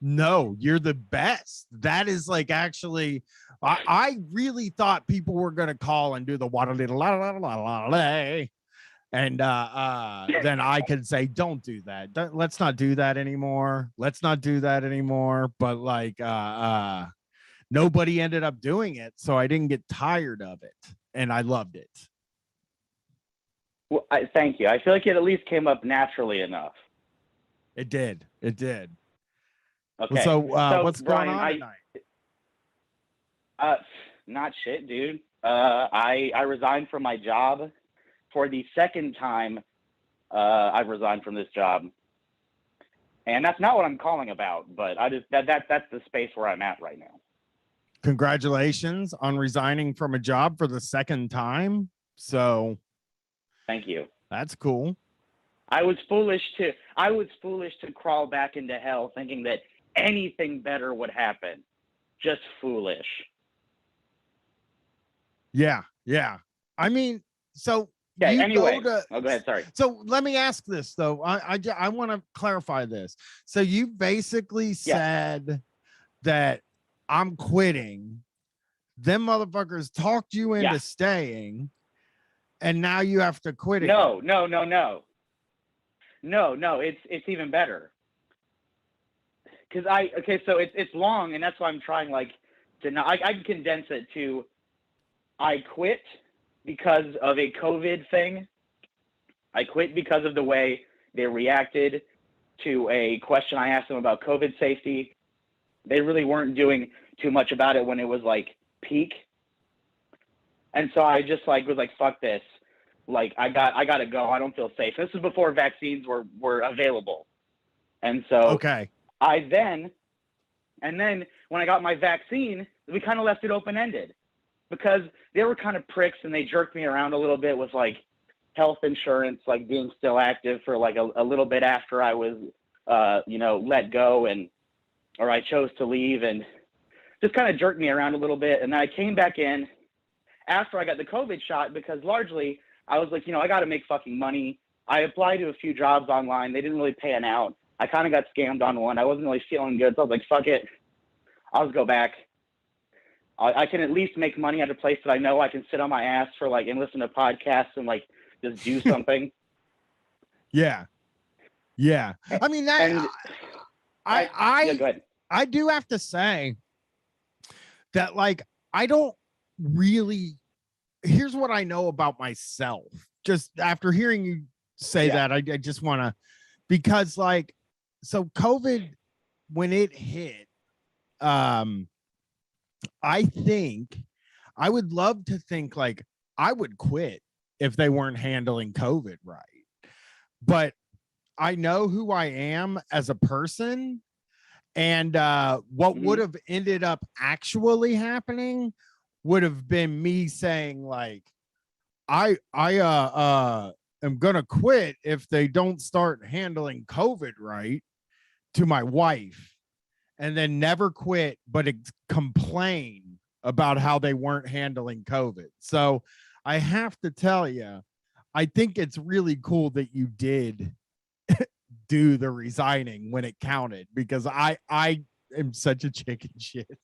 No, you're the best. That is like actually, I really thought people were gonna call and do the water little la la la la la, and then I could say, don't do that. Let's not do that anymore. Let's not do that anymore. But like, nobody ended up doing it, so I didn't get tired of it, and I loved it. Well, thank you. I feel like it at least came up naturally enough. It did. It did. Okay. So what's Brian, going on tonight? Not shit, dude. I resigned from my job for the second time. I've resigned from this job, and that's not what I'm calling about. But I just that's the space where I'm at right now. Congratulations on resigning from a job for the second time. So, thank you. That's cool. I was foolish to crawl back into hell thinking that anything better would happen. Just foolish. Yeah. I mean, so okay. Anyway, go ahead. Sorry. So let me ask this though. I want to clarify this. So you basically said that I'm quitting. Them motherfuckers talked you into staying, and now you have to quit it. No. It's even better. So it's long, and that's why I'm trying to I can condense it to I quit because of a COVID thing. I quit because of the way they reacted to a question I asked them about COVID safety. They really weren't doing too much about it when it was peak. And so I just was like, fuck this. I gotta go. I don't feel safe. This is before vaccines were available. And so and then when I got my vaccine, we kind of left it open-ended because they were kind of pricks and they jerked me around a little bit with health insurance, being still active for a little bit after I was, let go or I chose to leave, and just kind of jerked me around a little bit. And then I came back in after I got the COVID shot because largely I was like, I got to make fucking money. I applied to a few jobs online. They didn't really pan out. I kind of got scammed on one. I wasn't really feeling good. So I was like, fuck it. I'll just go back. I can at least make money at a place that I know I can sit on my ass for and listen to podcasts and just do something. Yeah. I mean, that and go ahead. I do have to say that I don't really, here's what I know about myself. Just after hearing you say that, I just want to, because so COVID, when it hit, I think I would love to think I would quit if they weren't handling COVID right. But I know who I am as a person, and what would have ended up actually happening would have been me saying I am gonna quit if they don't start handling COVID right to my wife, and then never quit, but complain about how they weren't handling COVID. So I have to tell you, I think it's really cool that you did do the resigning when it counted, because I am such a chicken shit.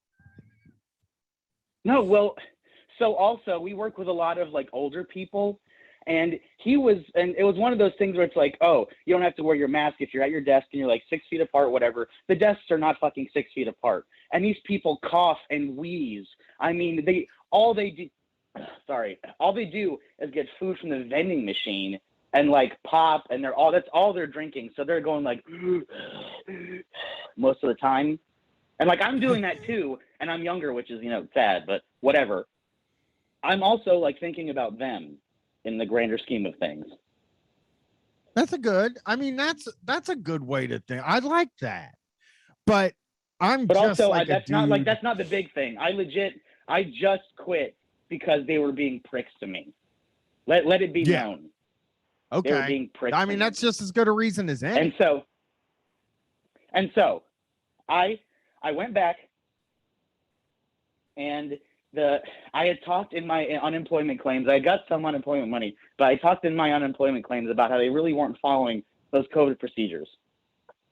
No, well, so also we work with a lot of older people, and it was one of those things where it's oh, you don't have to wear your mask if you're at your desk and you're 6 feet apart, whatever. The desks are not fucking 6 feet apart. And these people cough and wheeze. I mean, all they do is get food from the vending machine and pop, and that's all they're drinking. So they're going most of the time. And I'm doing that too, and I'm younger, which is, sad, but whatever. I'm also like thinking about them in the grander scheme of things. That's a good. I mean, that's a good way to think. I like that. But I'm But just also, like a dude. that's not the big thing. I just quit because they were being pricks to me. Let it be known. They were Okay. being pricks. I mean, to me. that's just as good a reason as any. And so I went back, and I had talked in my unemployment claims. I got some unemployment money, but I talked in my unemployment claims about how they really weren't following those COVID procedures.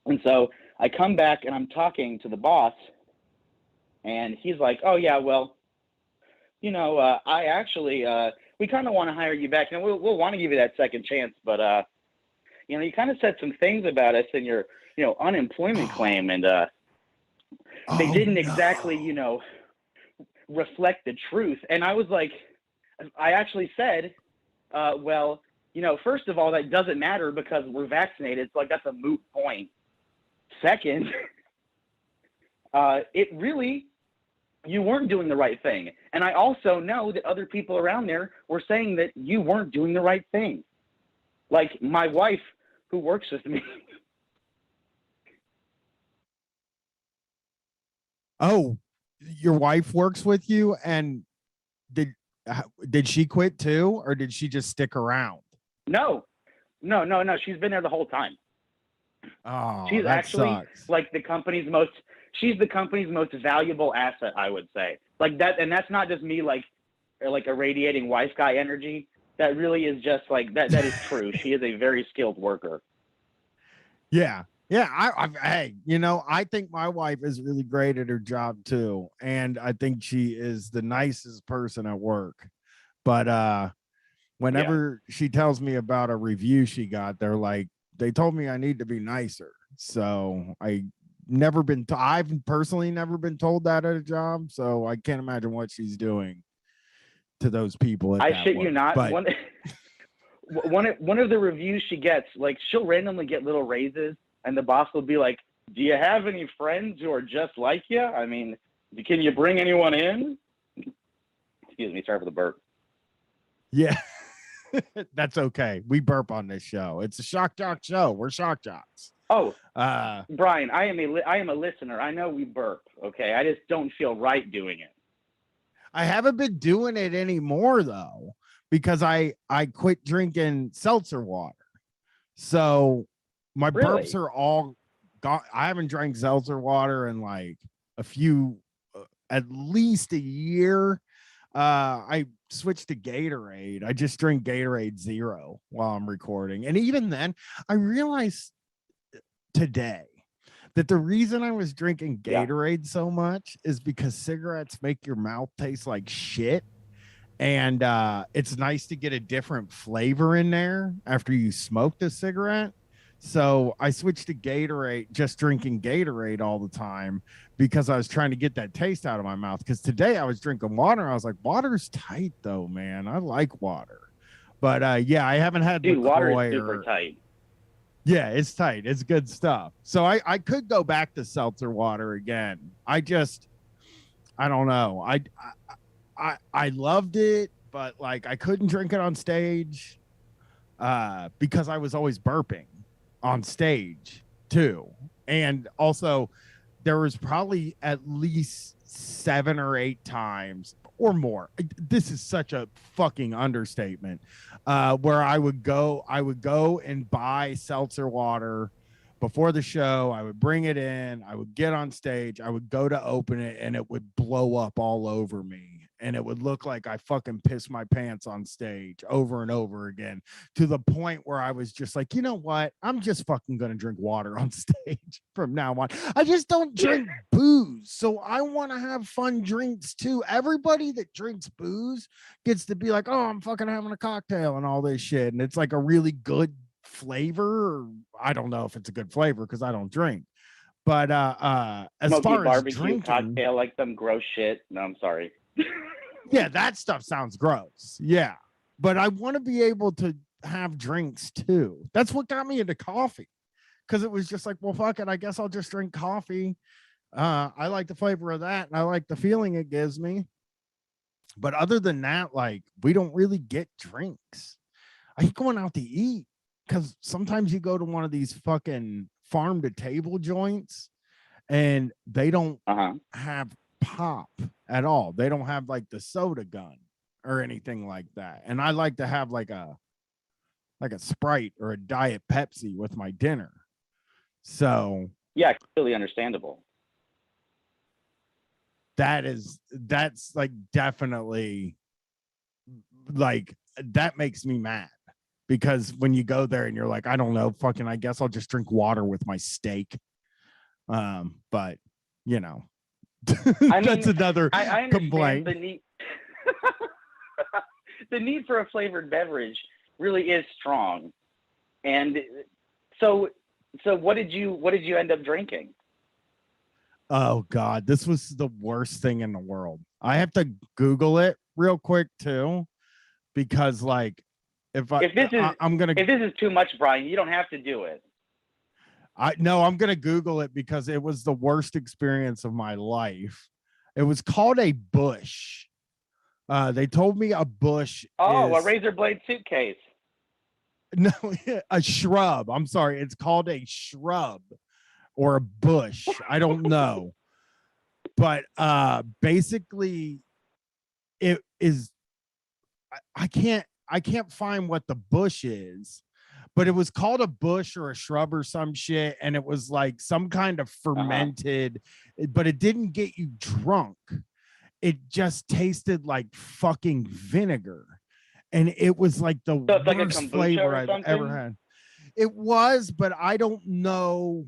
And so I come back and I'm talking to the boss, and he's like, "Oh yeah, well, you know, I actually we kind of want to hire you back, and we'll want to give you that second chance, but you know, you kind of said some things about us in your, you know, unemployment claim, and they didn't exactly, you know, reflect the truth." And I was like, I actually said, well, you know, first of all, that doesn't matter because we're vaccinated. So like, that's a moot point. Second, it really, you weren't doing the right thing. And I also know that other people around there were saying that you weren't doing the right thing. Like my wife who works with me. Oh, your wife works with you, and did she quit too, or did she just stick around? No. She's been there the whole time. Oh, She's that actually sucks. like she's the company's most valuable asset, I would say. Like that, and that's not just me like irradiating wife guy energy. That really is just like that is true. She is a very skilled worker. Yeah. Hey, you know, I think my wife is really great at her job too, and I think she is the nicest person at work. But whenever she tells me about a review she got, they told me I need to be nicer. So I've personally never been told that at a job, so I can't imagine what she's doing to those people at I shit you not. But one of the reviews she gets, like she'll randomly get little raises, and the boss will be like, "Do you have any friends who are just like you? I mean, can you bring anyone in?" Excuse me, sorry for the burp. Yeah. That's okay. We burp on this show. It's a shock jock show. We're shock jocks. Oh, Brian, I am a listener. I know we burp. Okay, I just don't feel right doing it. I haven't been doing it anymore though, because I quit drinking seltzer water. So my burps are all gone. I haven't drank seltzer water in like at least a year. I switched to Gatorade. I just drink Gatorade Zero while I'm recording. And even then, I realized today that the reason I was drinking Gatorade so much is because cigarettes make your mouth taste like shit. And it's nice to get a different flavor in there after you smoked a cigarette. So I switched to Gatorade, just drinking Gatorade all the time because I was trying to get that taste out of my mouth. Because today I was drinking water. I was like, water's tight though, man. I like water. But yeah, I haven't had water is super tight. Yeah, it's tight. It's good stuff. So I could go back to seltzer water again. I don't know. I loved it, but like I couldn't drink it on stage because I was always burping on stage too. And also there was probably at least 7 or 8 times or more. This is such a fucking understatement. Where I would go and buy seltzer water before the show. I would bring it in. I would get on stage. I would go to open it, and it would blow up all over me. And it would look like I fucking pissed my pants on stage over and over again, to the point where I was just like, you know what? I'm just fucking going to drink water on stage from now on. I just don't drink booze. So I want to have fun drinks too. Everybody that drinks booze gets to be like, oh, I'm fucking having a cocktail and all this shit. And it's like a really good flavor. Or I don't know if it's a good flavor because I don't drink. But as Smoky far as barbecue drinking, cocktail, like some gross shit. No, I'm sorry. Yeah, that stuff sounds gross. Yeah. But I want to be able to have drinks too. That's what got me into coffee. Because it was just like, well, fuck it. I guess I'll just drink coffee. I like the flavor of that, and I like the feeling it gives me. But other than that, like, we don't really get drinks. I hate going out to eat because sometimes you go to one of these fucking farm to table joints and they don't have pop at all. They don't have like the soda gun or anything like that. And I like to have like a Sprite or a Diet Pepsi with my dinner. So yeah, completely understandable. That's like definitely like that makes me mad because when you go there and you're like, I don't know, fucking, I guess I'll just drink water with my steak. But you know, I that's mean, another I understand complaint. the need. The need for a flavored beverage really is strong, and so what did you end up drinking? Oh God, this was the worst thing in the world. I have to Google it real quick too, because like if this is too much, Brian, you don't have to do it. I'm gonna Google it because it was the worst experience of my life. It was called a bush. They told me a bush. A razor blade suitcase. No, a shrub. I'm sorry. It's called a shrub or a bush. I don't know. But basically it is I can't find what the bush is, but it was called a bush or a shrub or some shit, and it was like some kind of fermented, but it didn't get you drunk. It just tasted like fucking vinegar. And it was like the worst flavor I've ever had. It was, but I don't know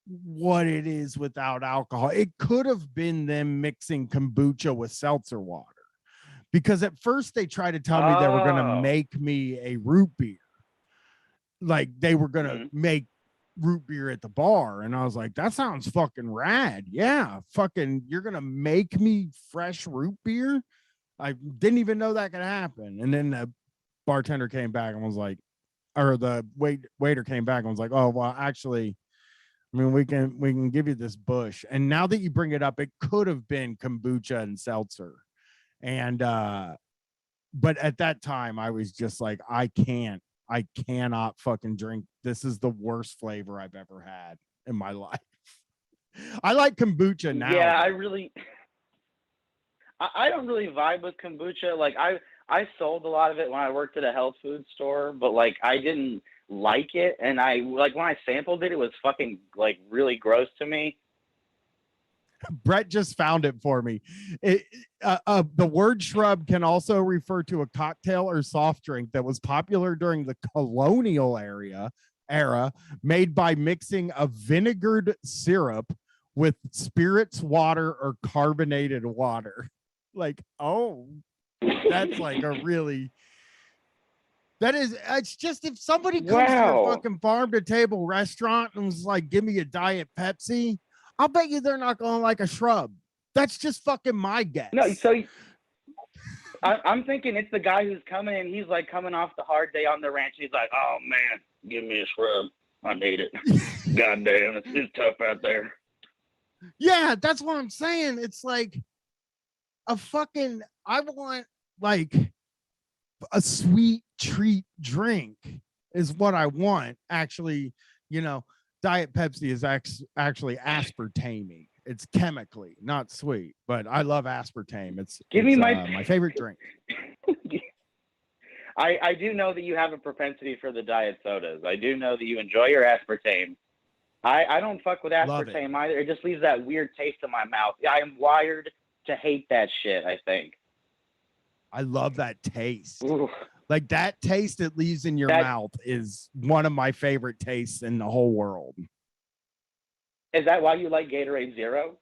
what it is without alcohol. It could have been them mixing kombucha with seltzer water. Because at first they tried to tell me they were going to make me a root beer. Like they were going to make root beer at the bar. And I was like, that sounds fucking rad. Yeah, fucking, you're going to make me fresh root beer? I didn't even know that could happen. And then the bartender came back and was like, or the waiter came back and was like, oh, well, actually, I mean, we can give you this bush. And now that you bring it up, it could have been kombucha and seltzer. And but at that time I was just like, I cannot fucking drink. This is the worst flavor I've ever had in my life. I like kombucha now. Yeah, I don't really vibe with kombucha. Like I sold a lot of it when I worked at a health food store, but like I didn't like it, and I like when I sampled it, it was fucking like really gross to me. Brett just found it for me. The word shrub can also refer to a cocktail or soft drink that was popular during the colonial era, made by mixing a vinegared syrup with spirits water or carbonated water. Like, oh, that's like a really... It's just if somebody comes to a fucking farm to table restaurant and was like, give me a Diet Pepsi, I'll bet you they're not going to like a shrub. That's just fucking my guess. No, so I'm thinking it's the guy who's coming and he's like coming off the hard day on the ranch. He's like, oh man, give me a shrub. I need it. God damn, it's tough out there. Yeah, that's what I'm saying. It's like a fucking, I want like a sweet treat drink is what I want. Actually, you know, Diet Pepsi is actually aspartame. It's chemically not sweet, but I love aspartame. It's my favorite drink. I do know that you have a propensity for the diet sodas. I do know that you enjoy your aspartame. I don't fuck with aspartame either. It just leaves that weird taste in my mouth. I am wired to hate that shit, I think. I love that taste. Ooh. Like that taste it leaves in your mouth is one of my favorite tastes in the whole world. Is that why you like Gatorade Zero?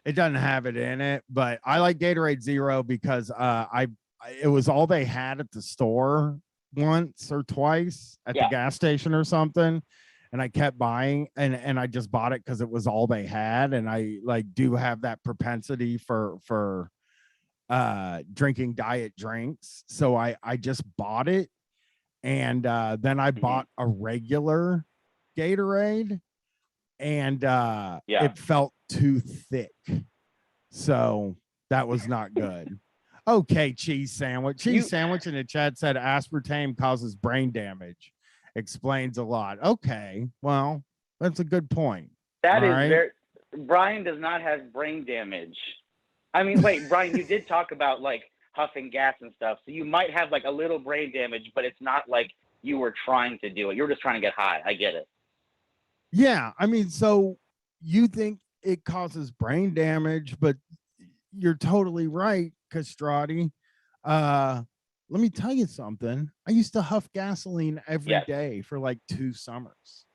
It doesn't have it in it, but I like Gatorade Zero because it was all they had at the store once or twice at the gas station or something. And I kept buying and I just bought it because it was all they had. And I like do have that propensity for drinking diet drinks. So I just bought it. And then I bought a regular Gatorade and it felt too thick. So that was not good. Okay, cheese sandwich. Cheese You- sandwich in the chat said aspartame causes brain damage. Explains a lot. Okay, well, that's a good point. That All is right. very. Brian does not have brain damage. I mean, wait, Brian, you did talk about like huffing gas and stuff, so you might have like a little brain damage, but it's not like you were trying to do it. You were just trying to get high. I get it. Yeah, I mean, so you think it causes brain damage, but you're totally right, Castrati. Let me tell you something. I used to huff gasoline every day Yes. for like 2 summers.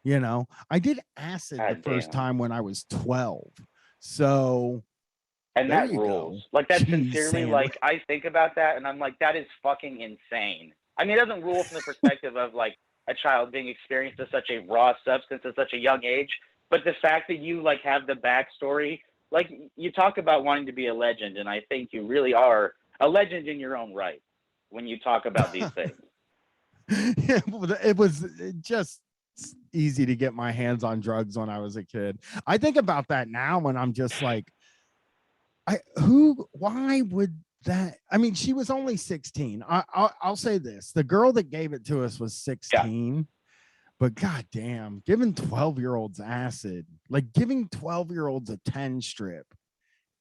You know, I did acid God the first damn. time when I was 12. So And there that you rules. go. Like, that Cheese sincerely, sandwich. like, I think about that and I'm like, that is fucking insane. I mean, it doesn't rule from the perspective of like a child being experienced to such a raw substance at such a young age, but the fact that you like have the backstory, like you talk about wanting to be a legend, and I think you really are a legend in your own right when you talk about these things. It was just easy to get my hands on drugs when I was a kid. I think about that now when I'm just like, why would that? I mean, she was only 16. I'll say this: the girl that gave it to us was 16. But goddamn, giving 12-year-olds acid, like giving 12-year-olds a 10 strip,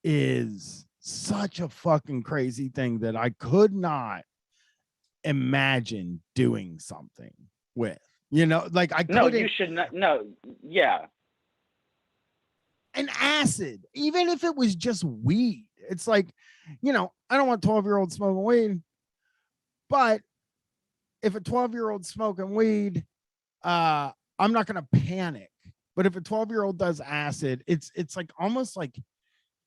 is such a fucking crazy thing that I could not imagine doing something with. You know, like I No, couldn't. you should not. No, yeah. An acid, even if it was just weed. It's like, you know, I don't want 12-year-olds smoking weed, but if a 12-year-old smoking weed, I'm not gonna panic. But if a 12-year-old does acid, it's like almost like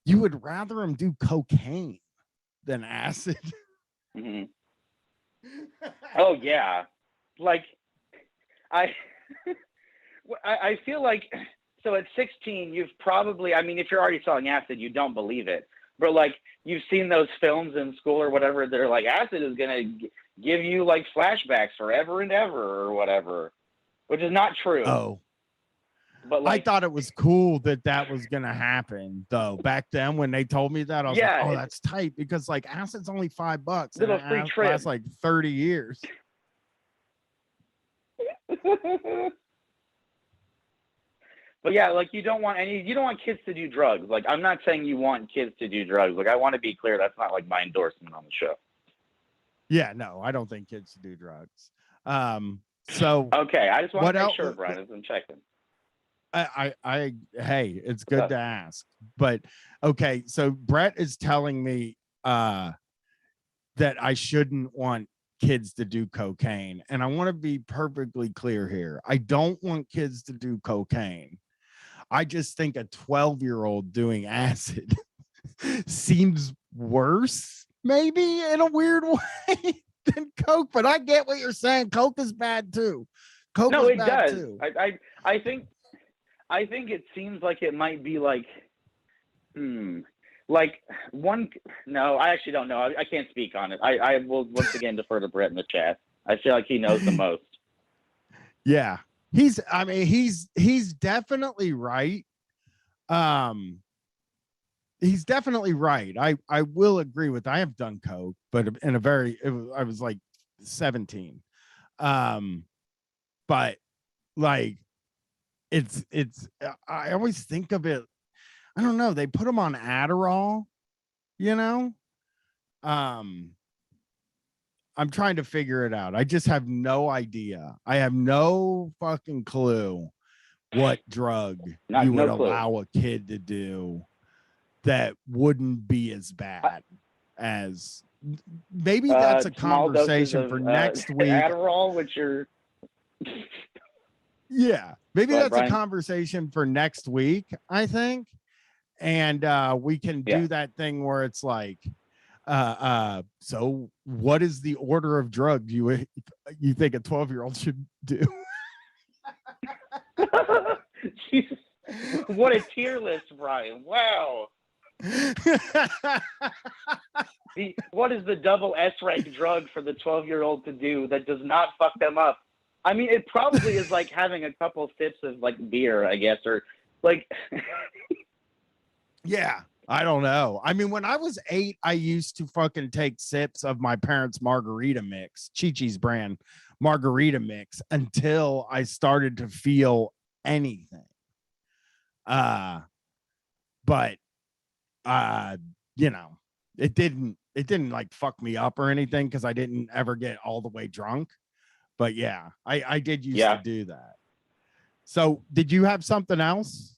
you would rather him do cocaine than acid. Mm-hmm. Oh yeah, like I feel like, so at 16 you've probably, I mean, if you're already selling acid, you don't believe it, but like you've seen those films in school or whatever that are like acid is gonna give you like flashbacks forever and ever or whatever, which is not true. Oh, but like, I thought it was cool that was gonna happen though. Back then when they told me that, I was like, oh, that's tight, because like acid's only $5 and little it free trip. lasts like 30 years. But yeah, like you don't want kids to do drugs. Like, I'm not saying you want kids to do drugs. Like, I want to be clear, that's not like my endorsement on the show. Yeah, no, I don't think kids should do drugs. So okay, I just want to make sure, what, Brian, as I'm checking. Hey, it's good to ask, but okay. So Brett is telling me that I shouldn't want kids to do cocaine, and I want to be perfectly clear here. I don't want kids to do cocaine. I just think a 12-year-old doing acid seems worse, maybe in a weird way, than coke. But I get what you're saying. Coke is bad too. Coke No, is it bad does. too. I think it seems like it might be like, like one. No, I actually don't know. I can't speak on it. I will once again defer to Brett in the chat. I feel like he knows the most. Yeah, he's definitely right. He's definitely right. I will agree with. I have done coke, but in a very, I was like 17. But like, it's I always think of it, I don't know, they put them on Adderall, you know. I'm trying to figure it out. I just have no idea. I have no fucking clue what drug you would allow a kid to do that wouldn't be as bad as, maybe that's a conversation for next week. Adderall, which are yeah, maybe that's a conversation for next week, I think. And we can do that thing where it's like, so what is the order of drugs you think a 12-year-old should do? Jesus. What a tier list, Brian. Wow. What is the double S rank drug for the 12-year-old to do that does not fuck them up? I mean, it probably is like having a couple sips of like beer, I guess, or like yeah, I don't know. I mean, when I was 8, I used to fucking take sips of my parents' margarita mix, Chi-Chi's brand margarita mix, until I started to feel anything. But you know, it didn't like fuck me up or anything because I didn't ever get all the way drunk. But yeah, I did used to do that. So did you have something else?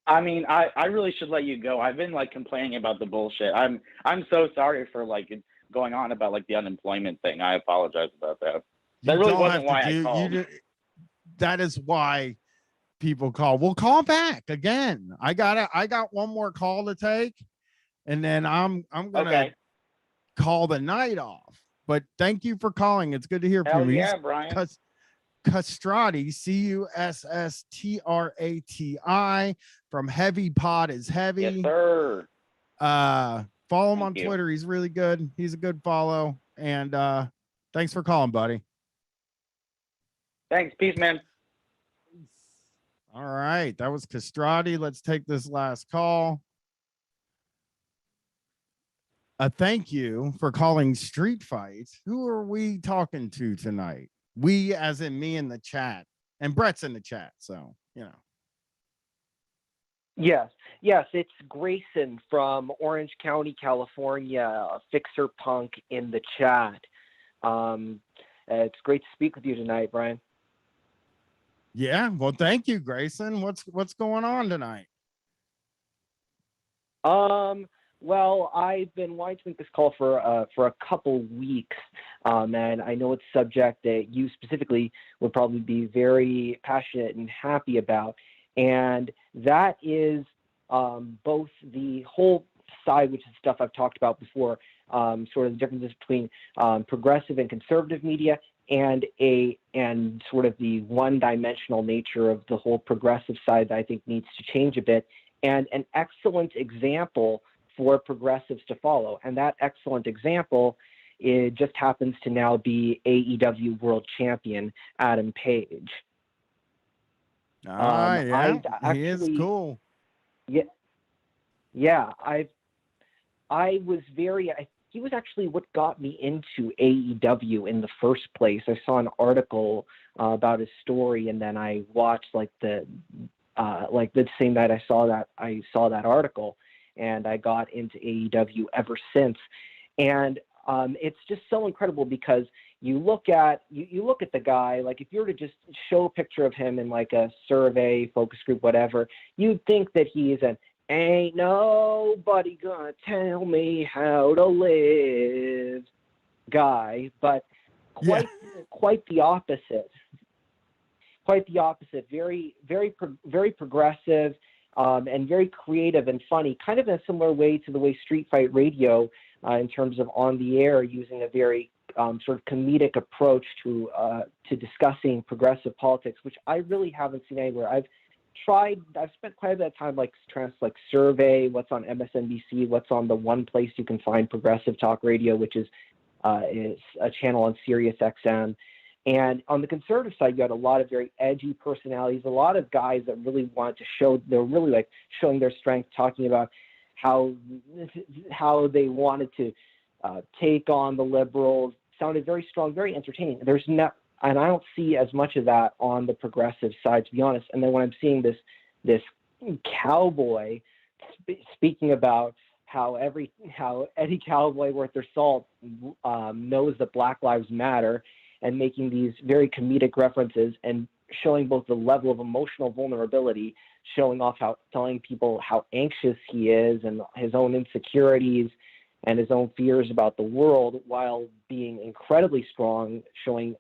I mean, I really should let you go. I've been like complaining about the bullshit. I'm so sorry for like going on about like the unemployment thing. I apologize about that. That really wasn't why I called. That is why people call. We'll call back again. I got one more call to take, and then I'm gonna call the night off. But thank you for calling. It's good to hear from you. Yeah, Brian. Custrati, Cusstrati from Heavy Pod is Heavy. Yes, sir. Follow him on Twitter. He's really good. He's a good follow. And thanks for calling, buddy. Thanks. Peace, man. All right. That was Castrati. Let's take this last call. Thank you for calling Street Fight. Who are we talking to tonight? We, as in me in the chat, and Brett's in the chat. So, you know. Yes, it's Grayson from Orange County, California, Fixer Punk in the chat. It's great to speak with you tonight, Brian. Yeah, well, thank you, Grayson. What's going on tonight? Well, I've been wanting to make this call for a couple weeks, and I know it's a subject that you specifically would probably be very passionate and happy about, and that is both the whole side, which is stuff I've talked about before, sort of the differences between progressive and conservative media, and sort of the one-dimensional nature of the whole progressive side that I think needs to change a bit, and an excellent example for progressives to follow. And that excellent example, it just happens to now be AEW World Champion Adam Page. Yeah, he is cool. Yeah. He was actually what got me into AEW in the first place. I saw an article about his story, and then I watched the same night I saw that article, and I got into AEW ever since. And it's just so incredible because you look at the guy, like if you were to just show a picture of him in like a survey, focus group, whatever, you'd think that he's an ain't nobody gonna tell me how to live guy, but quite the opposite. Quite the opposite. Very, very, very progressive, and very creative and funny, kind of in a similar way to the way Street Fight Radio, in terms of on the air, using a very sort of comedic approach to discussing progressive politics, which I really haven't seen anywhere. I've spent quite a bit of time trying to survey what's on MSNBC, what's on the one place you can find progressive talk radio, which is a channel on Sirius XM. And on the conservative side, you had a lot of very edgy personalities, a lot of guys that really wanted to they're really showing their strength, talking about how they wanted to take on the liberals. Sounded very strong, very entertaining. And I don't see as much of that on the progressive side, to be honest. And then when I'm seeing this cowboy speaking about how Eddie Cowboy worth their salt knows that Black Lives Matter, and making these very comedic references and showing both the level of emotional vulnerability, telling people how anxious he is and his own insecurities and his own fears about the world, while being incredibly strong, showing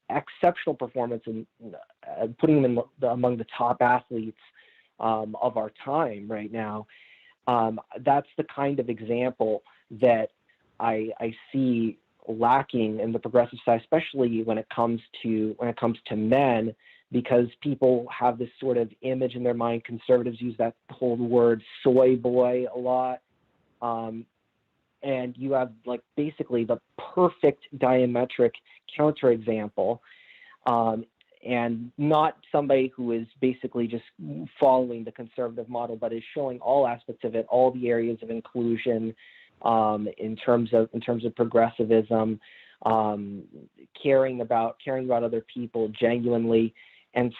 exceptional performance and putting him among the top athletes of our time right now. That's the kind of example that I see lacking in the progressive side, especially when it comes to men, because people have this sort of image in their mind. Conservatives use that whole word soy boy a lot, and you have basically the perfect diametric counterexample and not somebody who is basically just following the conservative model, but is showing all aspects of it, all the areas of inclusion, in terms of progressivism, caring about other people genuinely, and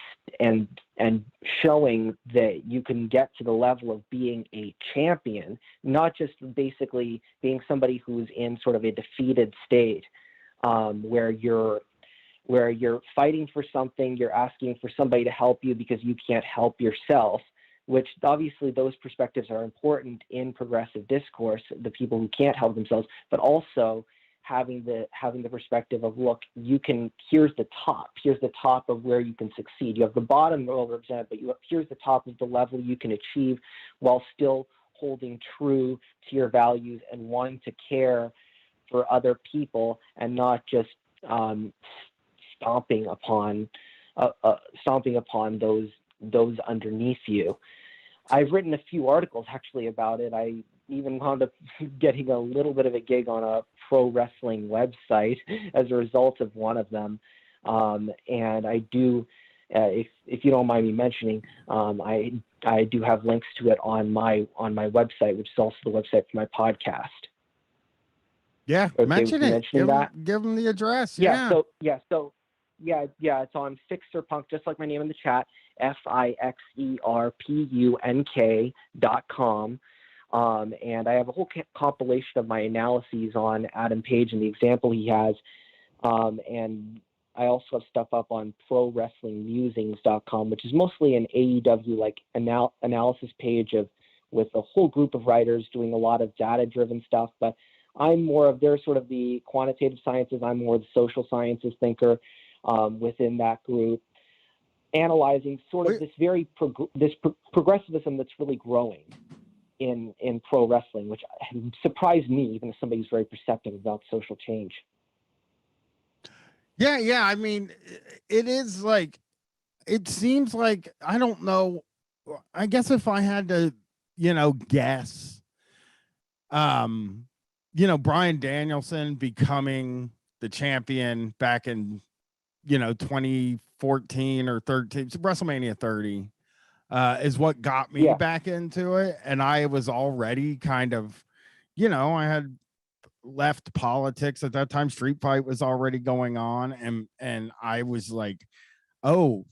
showing that you can get to the level of being a champion, not just basically being somebody who's in sort of a defeated state, where you're fighting for something, you're asking for somebody to help you because you can't help yourself, which obviously those perspectives are important in progressive discourse, the people who can't help themselves, but also having the perspective of, look, here's the top of where you can succeed. You have the bottom well represented, but here's the top of the level you can achieve while still holding true to your values and wanting to care for other people and not just stomping upon those underneath you. I've written a few articles actually about it. I even wound up getting a little bit of a gig on a pro wrestling website as a result of one of them. And I do, if you don't mind me mentioning, I do have links to it on my website, which is also the website for my podcast. Yeah, Okay, mention it. Give them the address. Yeah. It's on Fixerpunk, just like my name in the chat, FIXERPUNK.com. And I have a whole compilation of my analyses on Adam Page and the example he has. And I also have stuff up on ProWrestlingMusings.com, which is mostly an AEW like analysis page with a whole group of writers doing a lot of data-driven stuff. But I'm more of, they're sort of the quantitative sciences. I'm more the social sciences thinker within that group, analyzing sort of this very progressivism that's really growing in pro wrestling, which surprised me, even as somebody who's very perceptive about social change. Yeah. I mean, it is like, it seems like, I don't know. I guess if I had to, guess, Bryan Danielson becoming the champion back in, 2014 or 13, WrestleMania 30, is what got me back into it. And I was already kind of, I had left politics at that time. Street Fight was already going on. And I was like, oh,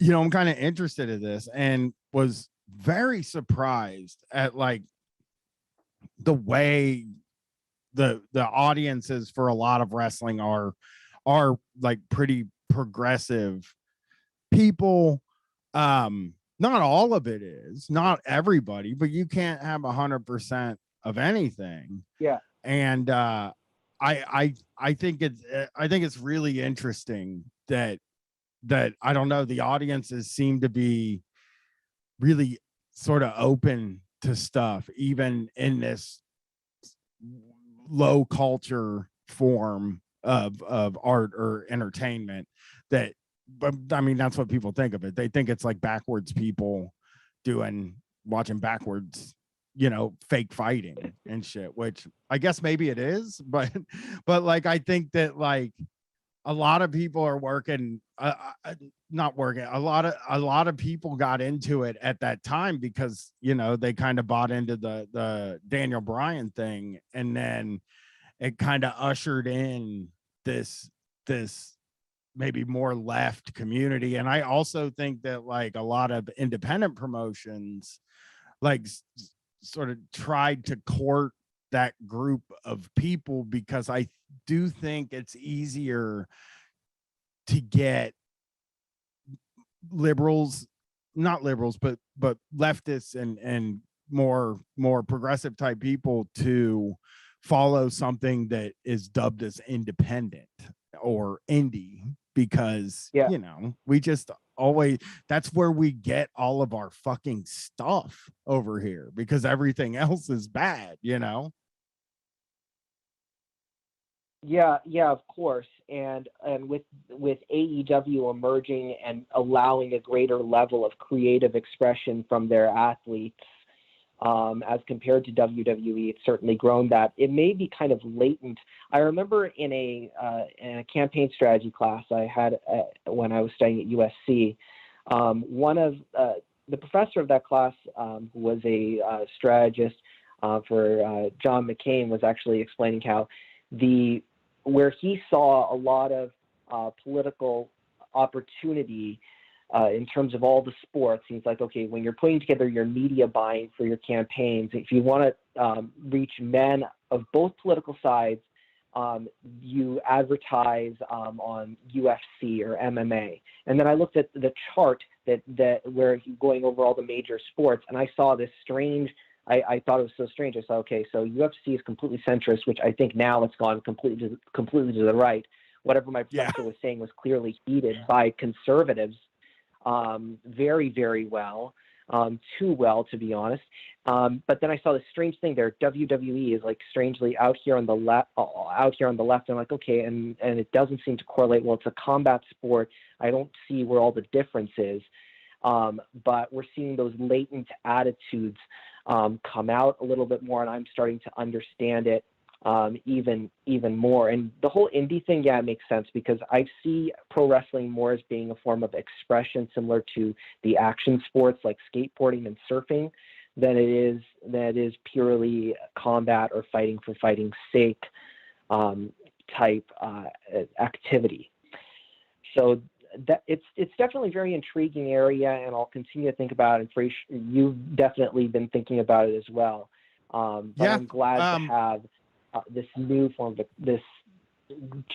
I'm kind of interested in this, and was very surprised at like the way the audiences for a lot of wrestling are like pretty progressive people. Not all of it is, not everybody, but you can't have 100% of anything. Yeah. And I think it's really interesting that I don't know, the audiences seem to be really sort of open to stuff, even in this low culture form of art or entertainment. But I mean, that's what people think of it. They think it's like backwards people watching backwards, fake fighting and shit, which I guess maybe it is, but like, I think that like a lot of people are working, not working. A lot of people got into it at that time because, they kind of bought into the Daniel Bryan thing. And then it kind of ushered in this maybe more left community. And I also think that like a lot of independent promotions like sort of tried to court that group of people, because I do think it's easier to get not liberals, but leftists and more progressive type people to follow something that is dubbed as independent or indie, because we just always, that's where we get all of our fucking stuff over here, because everything else is bad. Yeah, of course. And with AEW emerging and allowing a greater level of creative expression from their athletes, as compared to WWE. It's certainly grown that. It may be kind of latent. I remember in a campaign strategy class I had when I was studying at USC, one of the professor of that class, who was a strategist for John McCain, was actually explaining how where he saw a lot of political opportunity in terms of all the sports. He's like, okay, when you're putting together your media buying for your campaigns, if you want to reach men of both political sides, you advertise on UFC or MMA. And then I looked at the chart that where he's going over all the major sports, and I saw this strange. I thought it was so strange. I saw, okay, so UFC is completely centrist, which I think now it's gone completely to the right. Whatever my professor was saying was clearly heeded by conservatives, very, very well, too well, to be honest. But then I saw this strange thing there. WWE is like strangely out here on the left. I'm like, okay, and it doesn't seem to correlate. Well, it's a combat sport. I don't see where all the difference is. But we're seeing those latent attitudes come out a little bit more, and I'm starting to understand it even more. And the whole indie thing, yeah, it makes sense, because I see pro wrestling more as being a form of expression similar to the action sports like skateboarding and surfing than it is purely combat or fighting for fighting's sake type activity. So that it's definitely a very intriguing area, and I'll continue to think about it. And you've definitely been thinking about it as well. But I'm glad to have this new form of this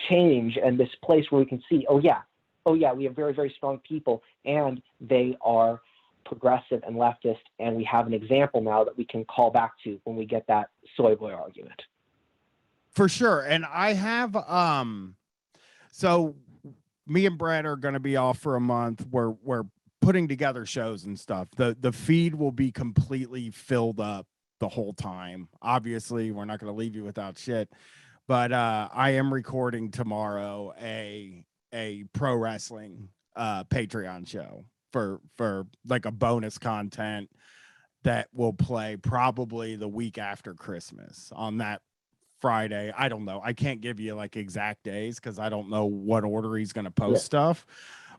change and this place where we can see, oh yeah, we have very, very strong people, and they are progressive and leftist, and we have an example now that we can call back to when we get that soy boy argument. For sure. And I have so me and Brett are going to be off for a month. We're putting together shows and stuff. The feed will be completely filled up the whole time. Obviously, we're not going to leave you without shit, but I am recording tomorrow a pro wrestling Patreon show for like a bonus content that will play probably the week after Christmas on that Friday. I don't know. I can't give you like exact days because I don't know what order he's going to post stuff.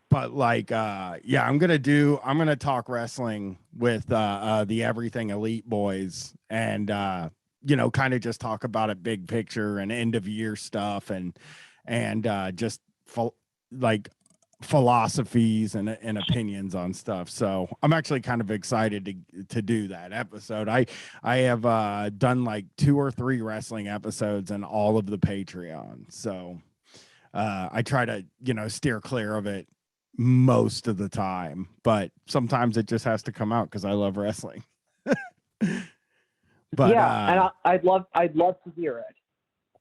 But like, I'm going to talk wrestling with the Everything Elite boys, and, kind of just talk about it big picture and end of year stuff and just like philosophies and opinions on stuff. So I'm actually kind of excited to do that episode. I have done like 2 or 3 wrestling episodes and all of the Patreon. So I try to, steer clear of it most of the time, but sometimes it just has to come out because I love wrestling. But and I'd love to hear it.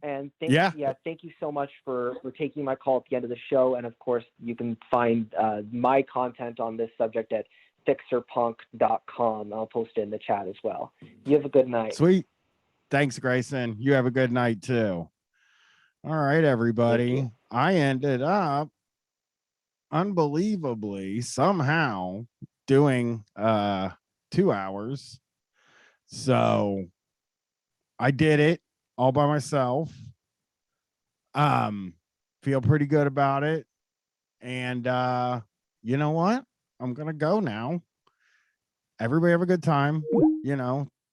And thank you so much for taking my call at the end of the show. And of course, you can find my content on this subject at fixerpunk.com. I'll post it in the chat as well. You have a good night. Sweet. Thanks, Grayson. You have a good night too. All right, everybody. I ended up unbelievably somehow doing 2 hours. So I did it all by myself. Feel pretty good about it. And you know what? I'm gonna go now. Everybody have a good time.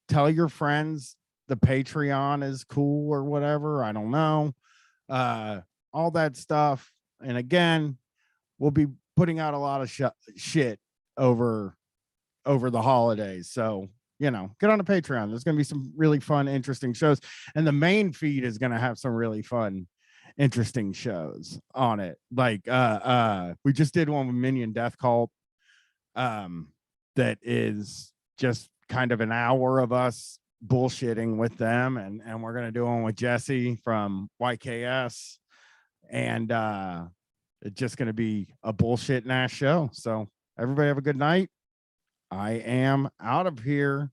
Tell your friends the Patreon is cool or whatever. I don't know. All that stuff. And again, we'll be putting out a lot of shit over the holidays. So get on the Patreon. There's going to be some really fun, interesting shows. And the main feed is going to have some really fun, interesting shows on it. Like, we just did one with Minion Death Cult. That is just kind of an hour of us bullshitting with them. And we're going to do one with Jesse from YKS. And, it's just going to be a bullshit Nash show. So everybody have a good night. I am out of here.